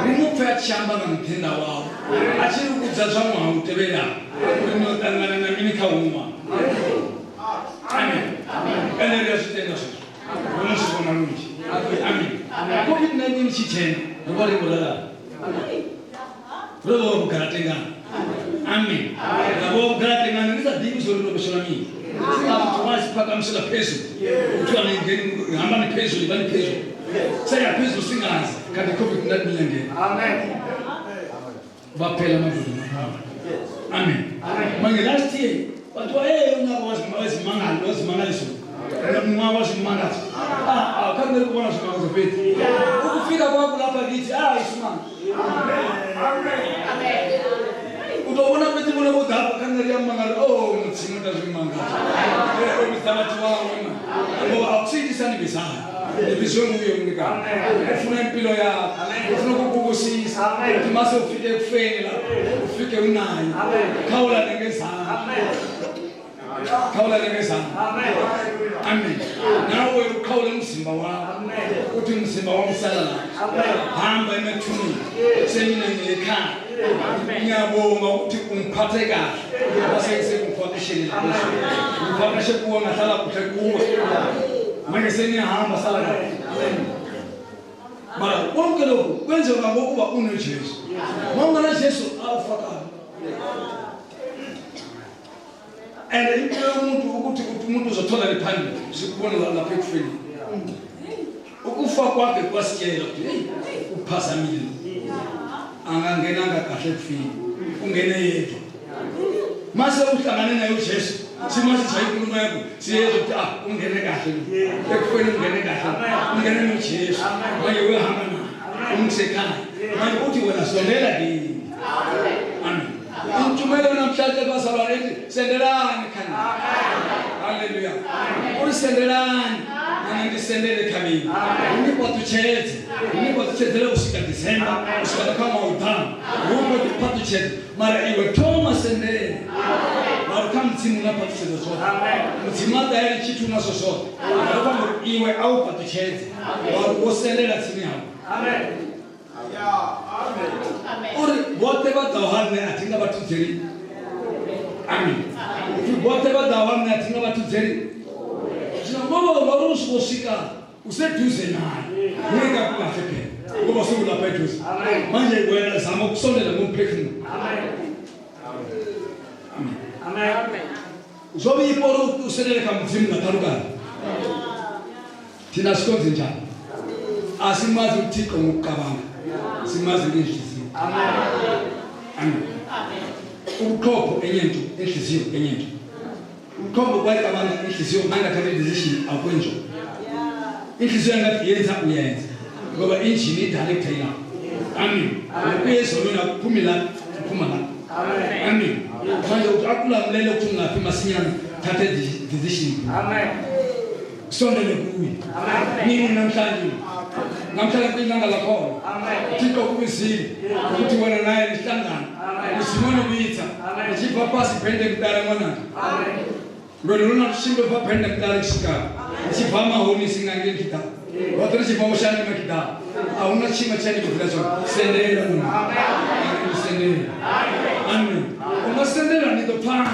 rinopfa achishamba namutenda wavo achiri kudzadzva mwaha utevera rinotangana namini kaumwa amen ene riyazvitenda zvazvo unosvikona runji amen covid-19 chichena rova rimborarara rova kugara tengana amen rova kugara tengana rizadii kuzorinobeshora mii singamutomasi pakamusira pezulu kuti hamba nepezulu iva nepezulu saka pezulu singazi kandi covid-19 yangena vapela mavudu amen mange last year watu unyaka wazimangaliso mwa wazimangaliso kameri kubona zvimangazo petu ukufika kwako lapha kithi isimanga utobona kuti mune mudhapa kameri yamangalo mutsimo ndazvimangazo obisana tiwaona ngoba akusiitisani bezana ibizwe nguye umnikati ufuna impilo yakho ufuna ukubusisa mase ufike ekufeni la ufike unayo khawula ngezandla khawula ngezandla amen nawe ukhawule umzimba wakho uthi umzimba wami usala la hamba emethuneni semina ngekhaya ngiyabonga ukuthi ungiphathe kahle base sekufakishini ngifakishe kuwe ngahlala kuhle kuwe manje seniyahamba sala la mara konke lokhu kwenziwa ngokuba unoJesu mawungana Jesu awufaka and impilo yomuntu ukuthi umuntu uzothola liphambili sikubona lapha ekufeni ukufa kwakhe kwasitshela ukuthi hey uphazamile angangenanga kahle ekufeni ungene yedwa mase uhlangane naye uJesu simase sayikhuluma yakho siyeza ukuthi ungene kahle ekufeni ungene kahle ungene noJesu manje uyahamba naye umsekhaya manje uthi wena sondela kini amen intumelo namhlanje bazalwane sendelani khani haleluya usendelani ngisendele khamini unipothuchedzele kusvika December kusvika kama utano unipothuchedza mara iwe toma sendele mara kama mtsimu unapothuchedza zote mtsimu adairi chitu nazo zote kama iwe aupothuchedze wosendela tsini yako uri bote badawhane atinga batudzeri amen bote badawhane atinga batudzeri ngoba warusika useduze naye ngeke kulahleke ngoba sokula pheduze manje wena zama ukusondela ngomphefumulo amen zobe iporo useleleka mzimu ngathalukana thina sikonze njani asimazi uThixo ngokucabanga simazi ngenhliziyo amen ukhopho enyento enhliziyo enyento ukhopho kwacabanga inhliziyo mangathatha decision akwenzo inhliziyo ngathi yenza uyenza ngoba injini idirect yina amen uyezona ukuphuma la uphuma la amen manje akulamlele ukuthi ngaphi masinyana thathe decision amen sondele kuwe nini namhlanje kwilanga lakho Thixo kubizile ukuthi wena naye nihlangana usimone bitha ichipa pasi phende kudala mwana ngolo lona kushinto pa phende kudala kushika ichipa mahoni singange kita wathi ichipa ushane makida awuna chima chani kudala sendela amen sendela amen ungasendela nitopana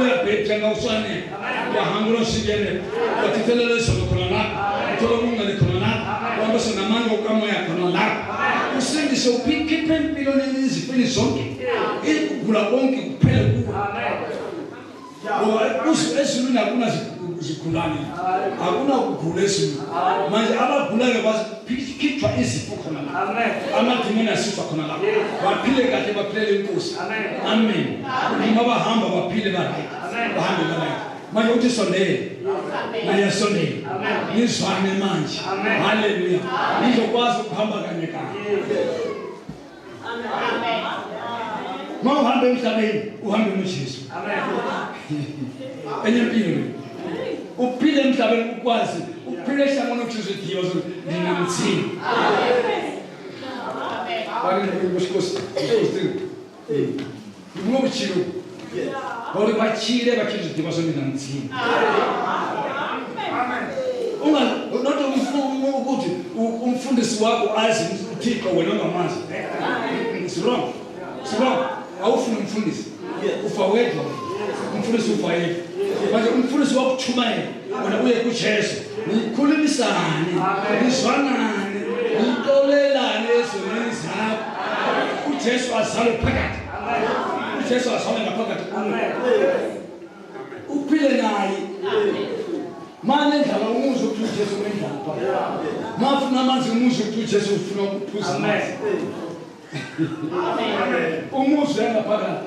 uyabhetha ngawuswane wahangula singene watithelele sokola tolo munga lekhona kwamba sonamanga ukamoya khona la usindise uphikiphe impilo nezifini zonke ikugula konke kuphele kuwe ngoba ezulwini akuna zikhulane akuna ukugula ezulwini manje abagulayo bazikhithwa izifo khona la amadimoni asifa khona la baphile kahle baphile inkosi amen noma bahamba baphile bahambe balayo manje uthi sondele naye sondele nizwane manje haleluya nizokwazi ukuhamba kanye kanye amen mawuhambe emhlabeni uhambe noJesu amen empilo uphile emhlabeni ukwazi uphile hlangana noJesu diwa zo ninamthini amen amen ngokuskosi ngokuchilo bori bachile bakhizithi basomina mthini amen noto ukuthi umfundisi wakho azi uThixo wena ngamazi sirong awufuna umfundisi ufa wedwa umfundisi ufa yedwa manje umfundisi wakho chumayela wena uye kuJesu nikhulumisane nizwanane nixolelane ezonweni zakho uJesu azale phakathi Jesu asome ngaphakathi uphile naye manje ndaba umuzi ukuthi uJesu wendaba mafuna amanzi umuzi ukuthi uJesu ufuna ukuphuza amanzi umuzi ngaphakathi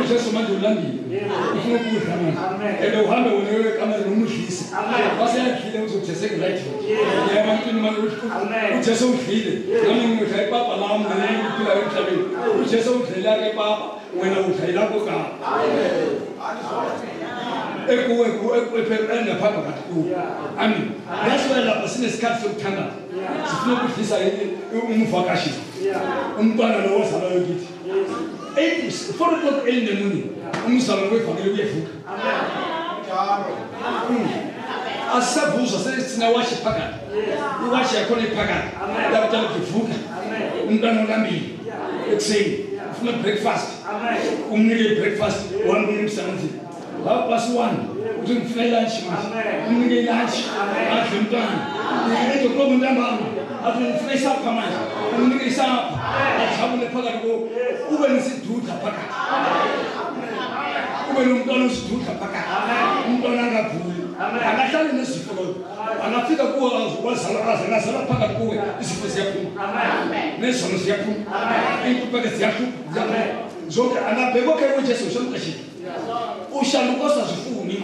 uJesu manje ulambile ufuna ukudla manje ebe uhambe wena ekamela nomudlisi base yakile uzoJesu right yaba mntini manje uJesu udlile nami ngidla ipapa lami nami ngiphila emhlabeni uJesu udlela ke papa wena udlela kokapa ekuphephelana phakathi kuwo. Amen. That's why lapha sinesikhathi sokuthanda. Sifuna ukudlisa umvakashi. Umntwana lo ozalwayo kithi. 4 o'clock in the morning. Umzalo wevangeli uyevuka. Asavuzwa sesina washi phakathi. Iwashi yakho iphakathi. Yakutala kuvuka. Umntwana olambile. Ekuseni ufuna breakfast. Umnike breakfast 1 minute something. +1 uthi ngifuna lunch manje. Umnike lunch. Adle umntwana. Ngeke ukuloba ntambama. Athi ngifuna isapha manje. Umnike isapha. Ajabule phakathi ko ube nesidudla phakathi. Ube nomntwana osidudla phakathi. Umntwana angavuli. Akahlali nesifo lo. Angafika kuwo wazala phakathi kuwe isifo siyaphuma. Nesono siyaphuma. Impupeke siyaphuma. Zonke angabhekwa kayo uJesu ushonqashile. Ushaluko sazifuni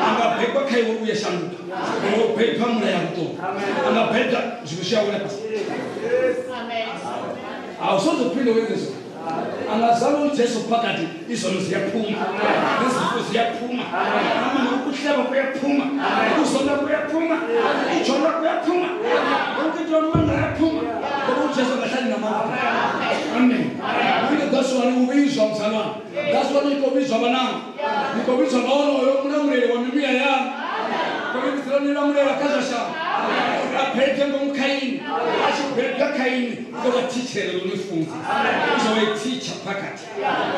angabhekwa kayo uyashaluka. Ngobhekwa mna yakho. Angabheka zibishawula pasi. Amen. Awusoze uphinde wenze so. Angazama uJesu phakathi izono ziyaphuma. Nezifo ziyaphuma. Ukuhleba kuyaphuma. Ukuzona kuyaphuma. Ijona kuyaphuma. Konke into manje kuyaphuma. Ngoba uJesu akahlali namandla. Amen. That's why we use some salon. That's why we go with some banana. We go with some oil. We go with some oil. We go with some oil. We go with some oil. Apelke Kain. Asipelke Kain. Ngoba teacher lonifunzi. Uzobe teacher phakathi.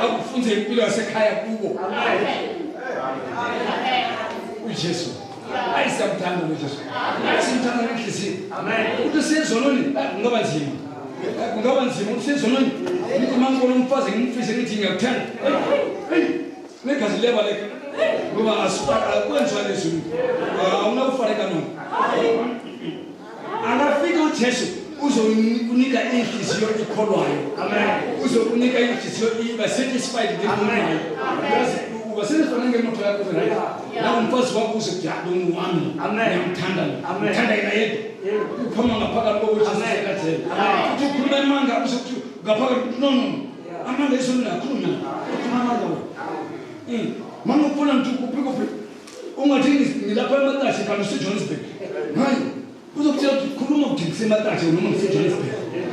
Akufunze impilo yasekhaya kubo. uJesu. Ayisamthanda uJesu. Ayisamthanda ngenhliziyo. Amen. Uthi sezononi ngoba nzima. Ngoba nzima uthi sezononi. Nithi mangibona umfazi ngimfise ngithi ngiyakuthanda. Hey. Negazi leba leka. Ngoba asipaka kwenziwa lezulu. Awunakufareka noma. Angafika uJesu uzokunika inhliziyo ekholwayo. Amen. Uzokunika inhliziyo iba satisfied ngekholwayo. Ubasebenza ngemotho yakho right. La umfazi wakho uzojada umwami. Ngiyamthanda. Ngithanda yena yedwa. Uphuma ngaphakathi kokuthi sikathela. Uthi ukhuluma amanga uzokuthi ngaphakathi no. Amanga isona nakhuluma. Ukhuluma amanga wena. Mama ufuna nje ukuphika ungathi ngilapha eMatashi kanti useJohannesburg. Hayi. Uzokutshela ukuthi khuluma ukuthi ngiseMatashi noma ngiseJohannesburg.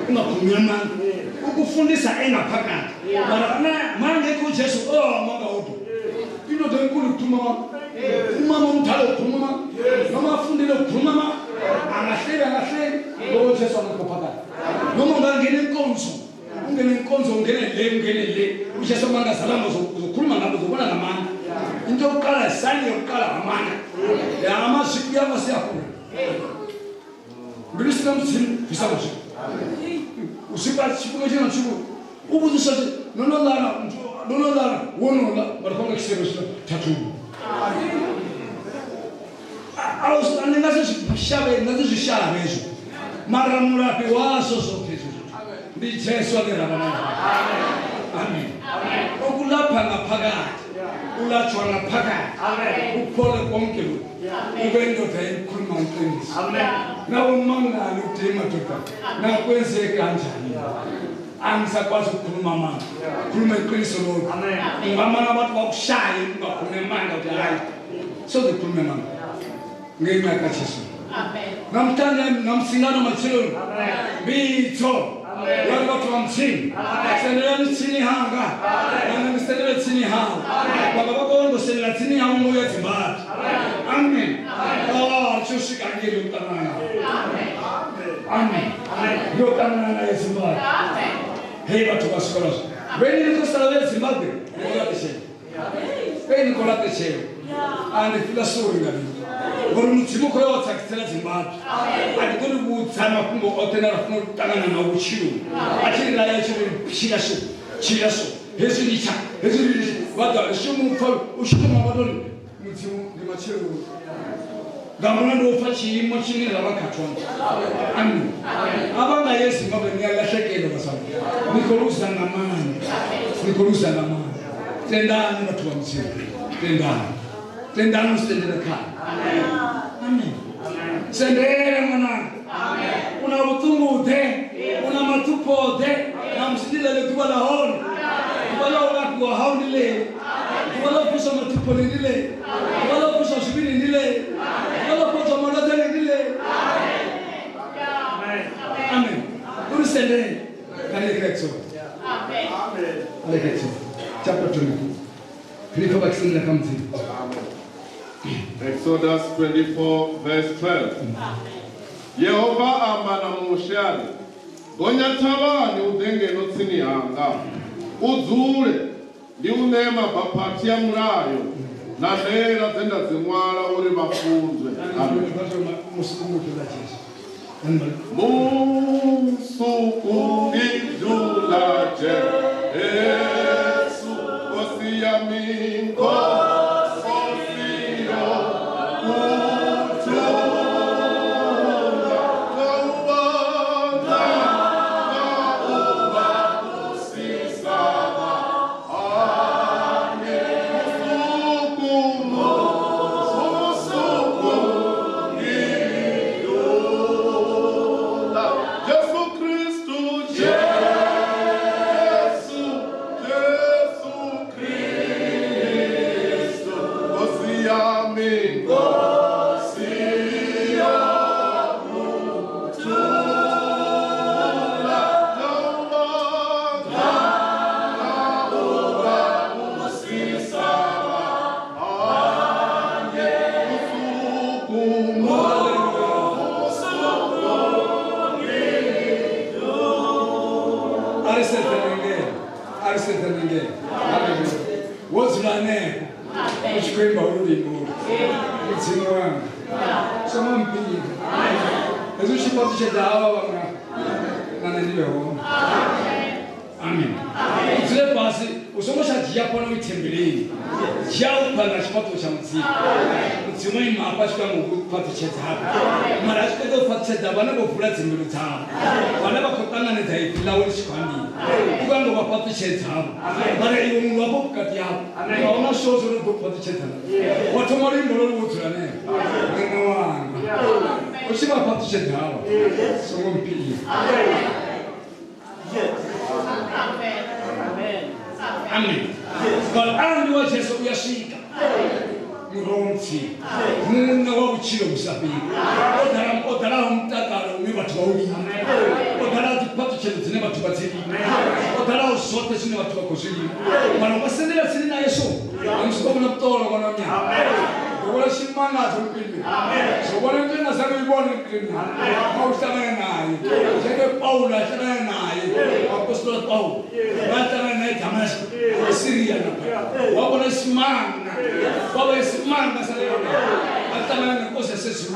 Ungakhulumi amanga. Ukufundisa engaphakathi. Manje kuJesu manga wodwa. Ino denkulu kuthuma umama umthalo ukukhuluma noma afundile ukukhuluma angahleli ngoba Jesu angekho phakathi noma ungangena enkonzo ungene le uJesu mangazalama uzokhuluma ngabo uzobona ngamandla into yokuqala isani yokuqala ngamandla amazwi yabo siyakhula ngilisa mthini bisabathi usibathi kunoje ntshuku ubuzisa nonolana wonola barakonga kisebesho tatu awusana ngazishabe ngazishabezo mara murapi waso sokezo ndi Jesu agerabana amen okulapha ngaphakathi ulatshwa ngaphakathi amen uphole konke lo ubendoda ekhuluma iqiniso amen nawo mangalo udima doda nakwenze kanjani angisakwazi ukukhuluma amanga khuluma iqiniso lo amen ngamana abantu bakushaye ungakhuluma amanga uthi hayi so zikhuluma amanga ngenxa kaJesu amen namhlanje namsingano mathiloni amen bitho amen watu wamsini sendelani tsini hanga amen sendelani tsini hanga baba bakondo sendelani tsini hanga moya zimbati amen chushika ngelo mtanana amen yo tanana yezimbati amen hey watu basikola beni nikosala Zimbabwe beni kola teshe and filasuri ngabi ngolo mutsimuko yotsa kitsela Zimbabwe andikoni kutsama kungo otenera kuno tangana na uchilo achirira yacho chilaso hezilicha wada shumu fa ushuma madoni mutsimu ndimachero ngamona ndofa chimo chinira vakatwanda amen abanga yeZimbabwe ngiyalahlekela basana nikoluza ngamani tendani bathu bamthini tendani usendele khaya amen sendele mwana amen una buthungude una mathupode namsidile letuba la hona ubala una kwa haunile Wala puso matipoli nile. Wala puso shibini nile. Wala puso monatele nile. Amen. Understand? Can you correct so? Amen. Amen. Chapter 20. Exodus 24 verse 12. Yehova amba na Moshe ali, gonya tabani udenge no tsini yanga, udzule ndi unema bapati ya mulayo na ndera zenda zimwala uri bafunzwe. Musuku idulaje Yesu osia minko osio Amen. Zile basi usomosha diakono mitembeleni. Jao pana shipato cha mziki. Mtumai mapashika mungu pati cheta hapa. Marashika do pati cheta wana bofula tembele tamu. Wana bakotana ne dai filawuli shikwandi. Ugando wa pati cheta hapa. Mara iyo mungu wabo kati hapa. Waona shozo ne bo pati cheta. Watu mori mbolo uturane. Ngena wanga. Ushima pati cheta hapa. Songo mpili. Amen. Balandi wa Yesu yashika. Muronti. Muna wa uchilo musabiri. Odara umtakalo umibatu wauli. Odara dipatu chelo zine batu batili. Odara usote zine batu bakosili. Mwana wasendela sini na Yesu. Amusuko muna ptolo mwana mnya. Wala shimana tulipili. So wala tena sana ibone tulipili. Maustana naye. Sege Paula sana naye. Apostol Paul. Batana naye Damascus. Syria na. Wala shimana. Wala shimana sana. Atana na kosa sisi.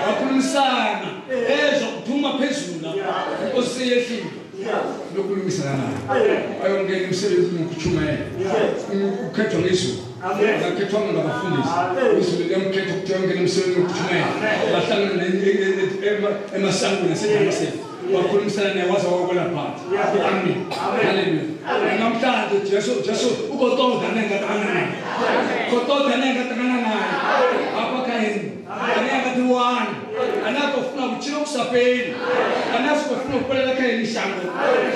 Wakulisana. Ezo kutuma pesula. Kosa yeshi. Ndokulimisana. Ayo ngeni msebe kuchuma yeye. Ukatwa Yesu. Na ketwa na bafundisi. Yesu ndiye mketo kutonga na msebe kuchuma yeye. Batana na emasangu na sema sema. Wakulimisana na waza wala part. Amen. Hallelujah. Na mtando Yesu uko toka nenga tana. Ko toka nenga tana. Hapa kaeni. Nenga tuwan. Anapofuna kuchira kusapeli. Anapofuna kupeleka kaeni shango.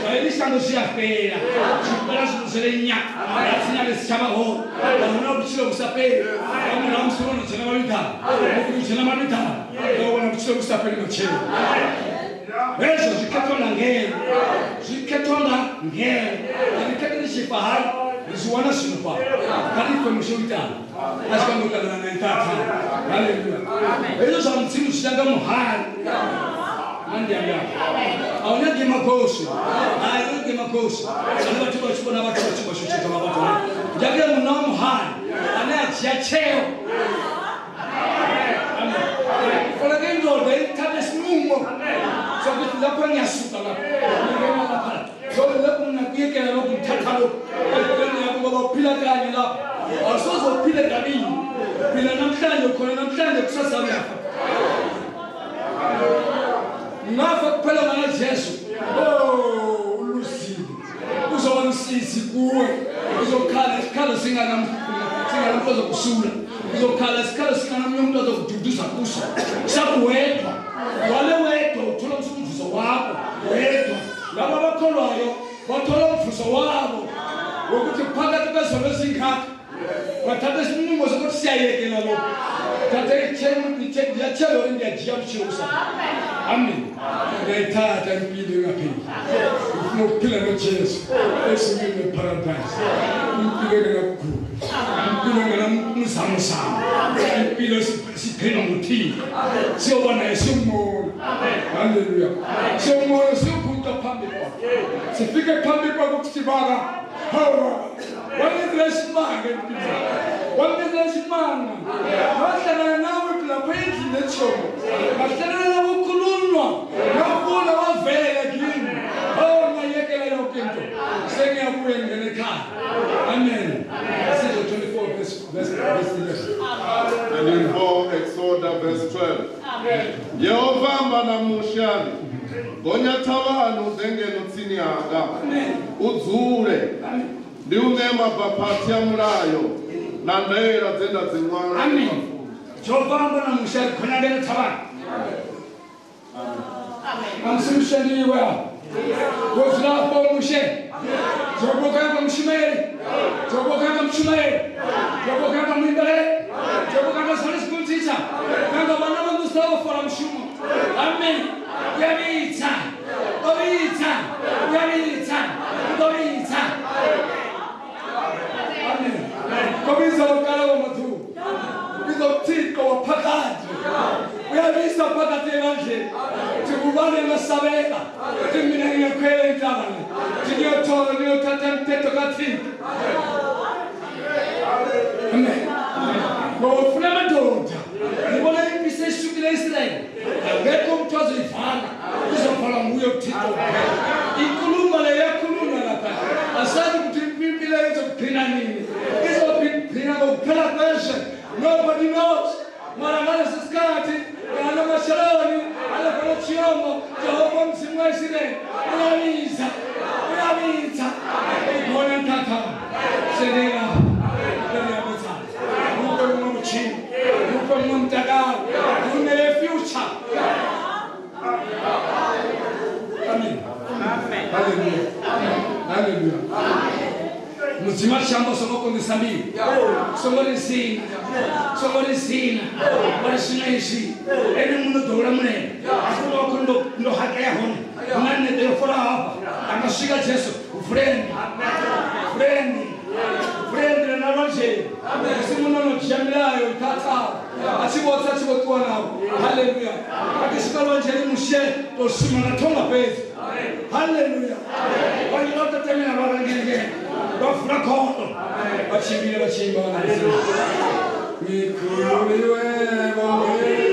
Kaeni shango siapela. Chipala suselenya. Atina lesama ho. Ana kuchira kusapeli. Ana msuno chana mabita. Chana mabita. Ana kuchira kusapeli mchelo. Yesu zikatwa na ngeke. Zikatwa na ngeke. Alikatwa shifahari. Zuwana sinupa. Kalifa mshouta. Asikambuka na ntata. Hallelujah. Yesu amtimu shanga muhali. Mandi anga. Aonye makosi. Aonye makosi. Sasa watu wachukua na watu wachukua shusha kama watu. Jaga mnao muhali. Anaachia cheo. Amen. Kwa ndio ndio tabes mungu. So kitu la kwa nyasuka la. So la kuna kieke na roho mtatalo. Kwa pila gani la. Asozo pila gani. Pila namtando kwa namtando kusasa hapa. Nafa pala mana Yesu. Oh, ulusi. Uzo wansisi kuwe. Uzo kala singana mpozo kusula. Uzo kala singana mpozo kutudusa kusa. Sabu wetu. Wale wetu tula mfuso wako. Wetu. Laba bakolo ayo. Watola mfuso wako. Wokuti panga tukasobe singa. Wathatha isinqumo sokuthi siyayekela lokho. Thatha icheck yachelo indiyajiya mshusa. Amen. Ngayithatha impilo engapheli. Ufuna ukuphila noJesu esimini paradise. Impilo engakukhulu. Impilo engamzamo. Impilo siphila ngothini. Siyobona isimoya. Hallelujah. Siyobona siyophuta phambili kwakhe. Sifike phambili kwakhe kusibala. Wangizesimanga empilo. Wangizesimanga. Wahlala nawe kulaphethi neTshiombo. Wahlala nawe ukukhulunywa. Nawubona wavela kimi. Ngayekela yonke into. Sengiyabuya ngene ekhaya. Amen. Isizwe 24 verse 11. And in 4 Exodus verse 12. Yehova mbanamushali. Gonya thavani udengeno tsini yanga. Udzule. Ndi unema baphathi ya mulayo. Na ndela dzenda dzinwana. Amen. Jehova mbanamushali khona ngene thavani. Amsimshaliwe. Wozilapho umushe. Jobokanga mshimeli. Jobokanga mshimeli. Jobokanga mwimbele. Jobokanga Sunday school teacher. Kanga bana bangustawo for mshumo. Amen. Yabita. Obita. Yabita. Obita. Amen. Kobiza lokala wa matu. Bizo tiko wa pakati. Uyabisa pakati evangeli. Tukubane masabela. Tumina ngekwele ndabane. Tinyoto nyotata mteto kathi. Amen. Ngofuna madoda. Ngibona impisi eshukile Israel. Ngekho umthozo ifana. Uzofala nguye uThixo. Inkulumo le yakhuluma lapha. Asazi ukuthi impilo izokuphina nini. Izokuphina ngokuphela kweshe. Nobody knows. Mara ngaleso sikhathi ngalo mashaloni alakho Tshiombo Jehova msimu Israel. Uyabitha. Ngibona ntatha. Sedela. Hallelujah. Muzima Tshiombo soko ngisambili. Soko lisina. Soko lisina. Wasina ishi. Ene muno dola mune. Afuna kondo ndo hake ya hone. Nane de fora hapa. Amashika Jesu. Friend. Friend na roje. Simuno no jamlayo tata. Achibotsa chibotwa nawo. Hallelujah. Akishika roje ni mushe to simana tonga pezi. Hallelujah. Wani lota temena barangenge. Bafuna kono. Bachibile bachimba na Yesu. Mikuruliwe bowe.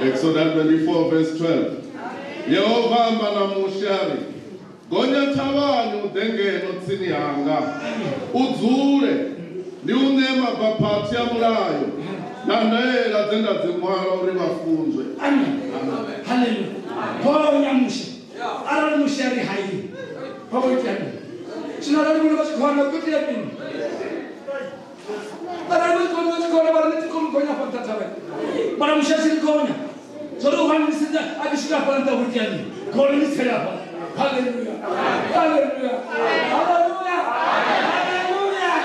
Exodus 24 verse 12. Yehova mbanamushali. Gonya thavani udengeno tsini yanga. Udzule. Ndi unema baphathi ya mulayo. Nandaela dzenda dzimwala uri vafunzwe. Amen. Hallelujah. Paul nyamushe. Ara mushari hayi. Paul kyani. Sinara ni basi khona kuti yapini. Ara ni khona bara ni konya panta thawe. Bara mushari konya. Zoro hani sinda abishika panta kuti yani. Khona ni tsela pa. Hallelujah. Hallelujah. Hallelujah. Hallelujah.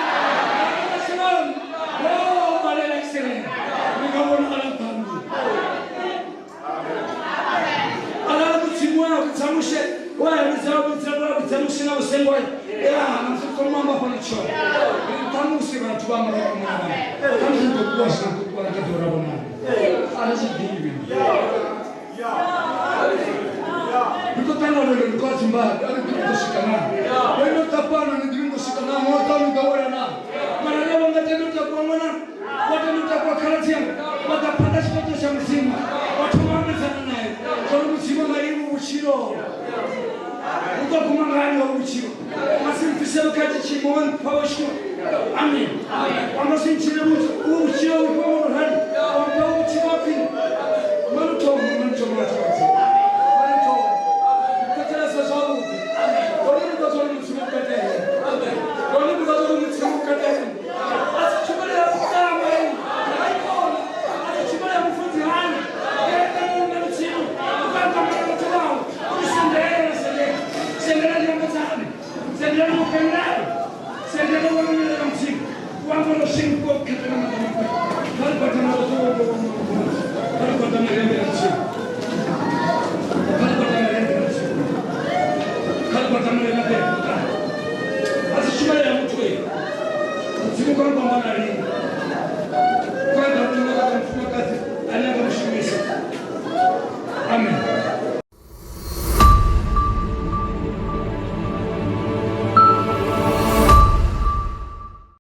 Shalom. Oh, Maria excellent. We go on Amen. Ala kutimwa kutamushe. Wewe mzamu na usengwa. Ya, namsukuma mama kwa nicho. Tamusi watu wa mama kwa mama. Tamusi kwa sana kwa kitu rabona. Ala sidivi. Niko tano leo kwa simba, ali kushikana. Wewe tapana ni ndingo shikana moto mgawana na. Mara leo ngatendo kwa mwana. Watu mtakuwa karatia. Watapanda sipoto cha mzima. Watu wamezana naye. Kwa mzima marimu ushiro. Uko kumangani wa ushiro. Masimfisha kati chimon pawashu. Amen. Amasinchile ushiro kwa hali. Kwa ushiro pi. Manuto mwacho. Siku kwa mwana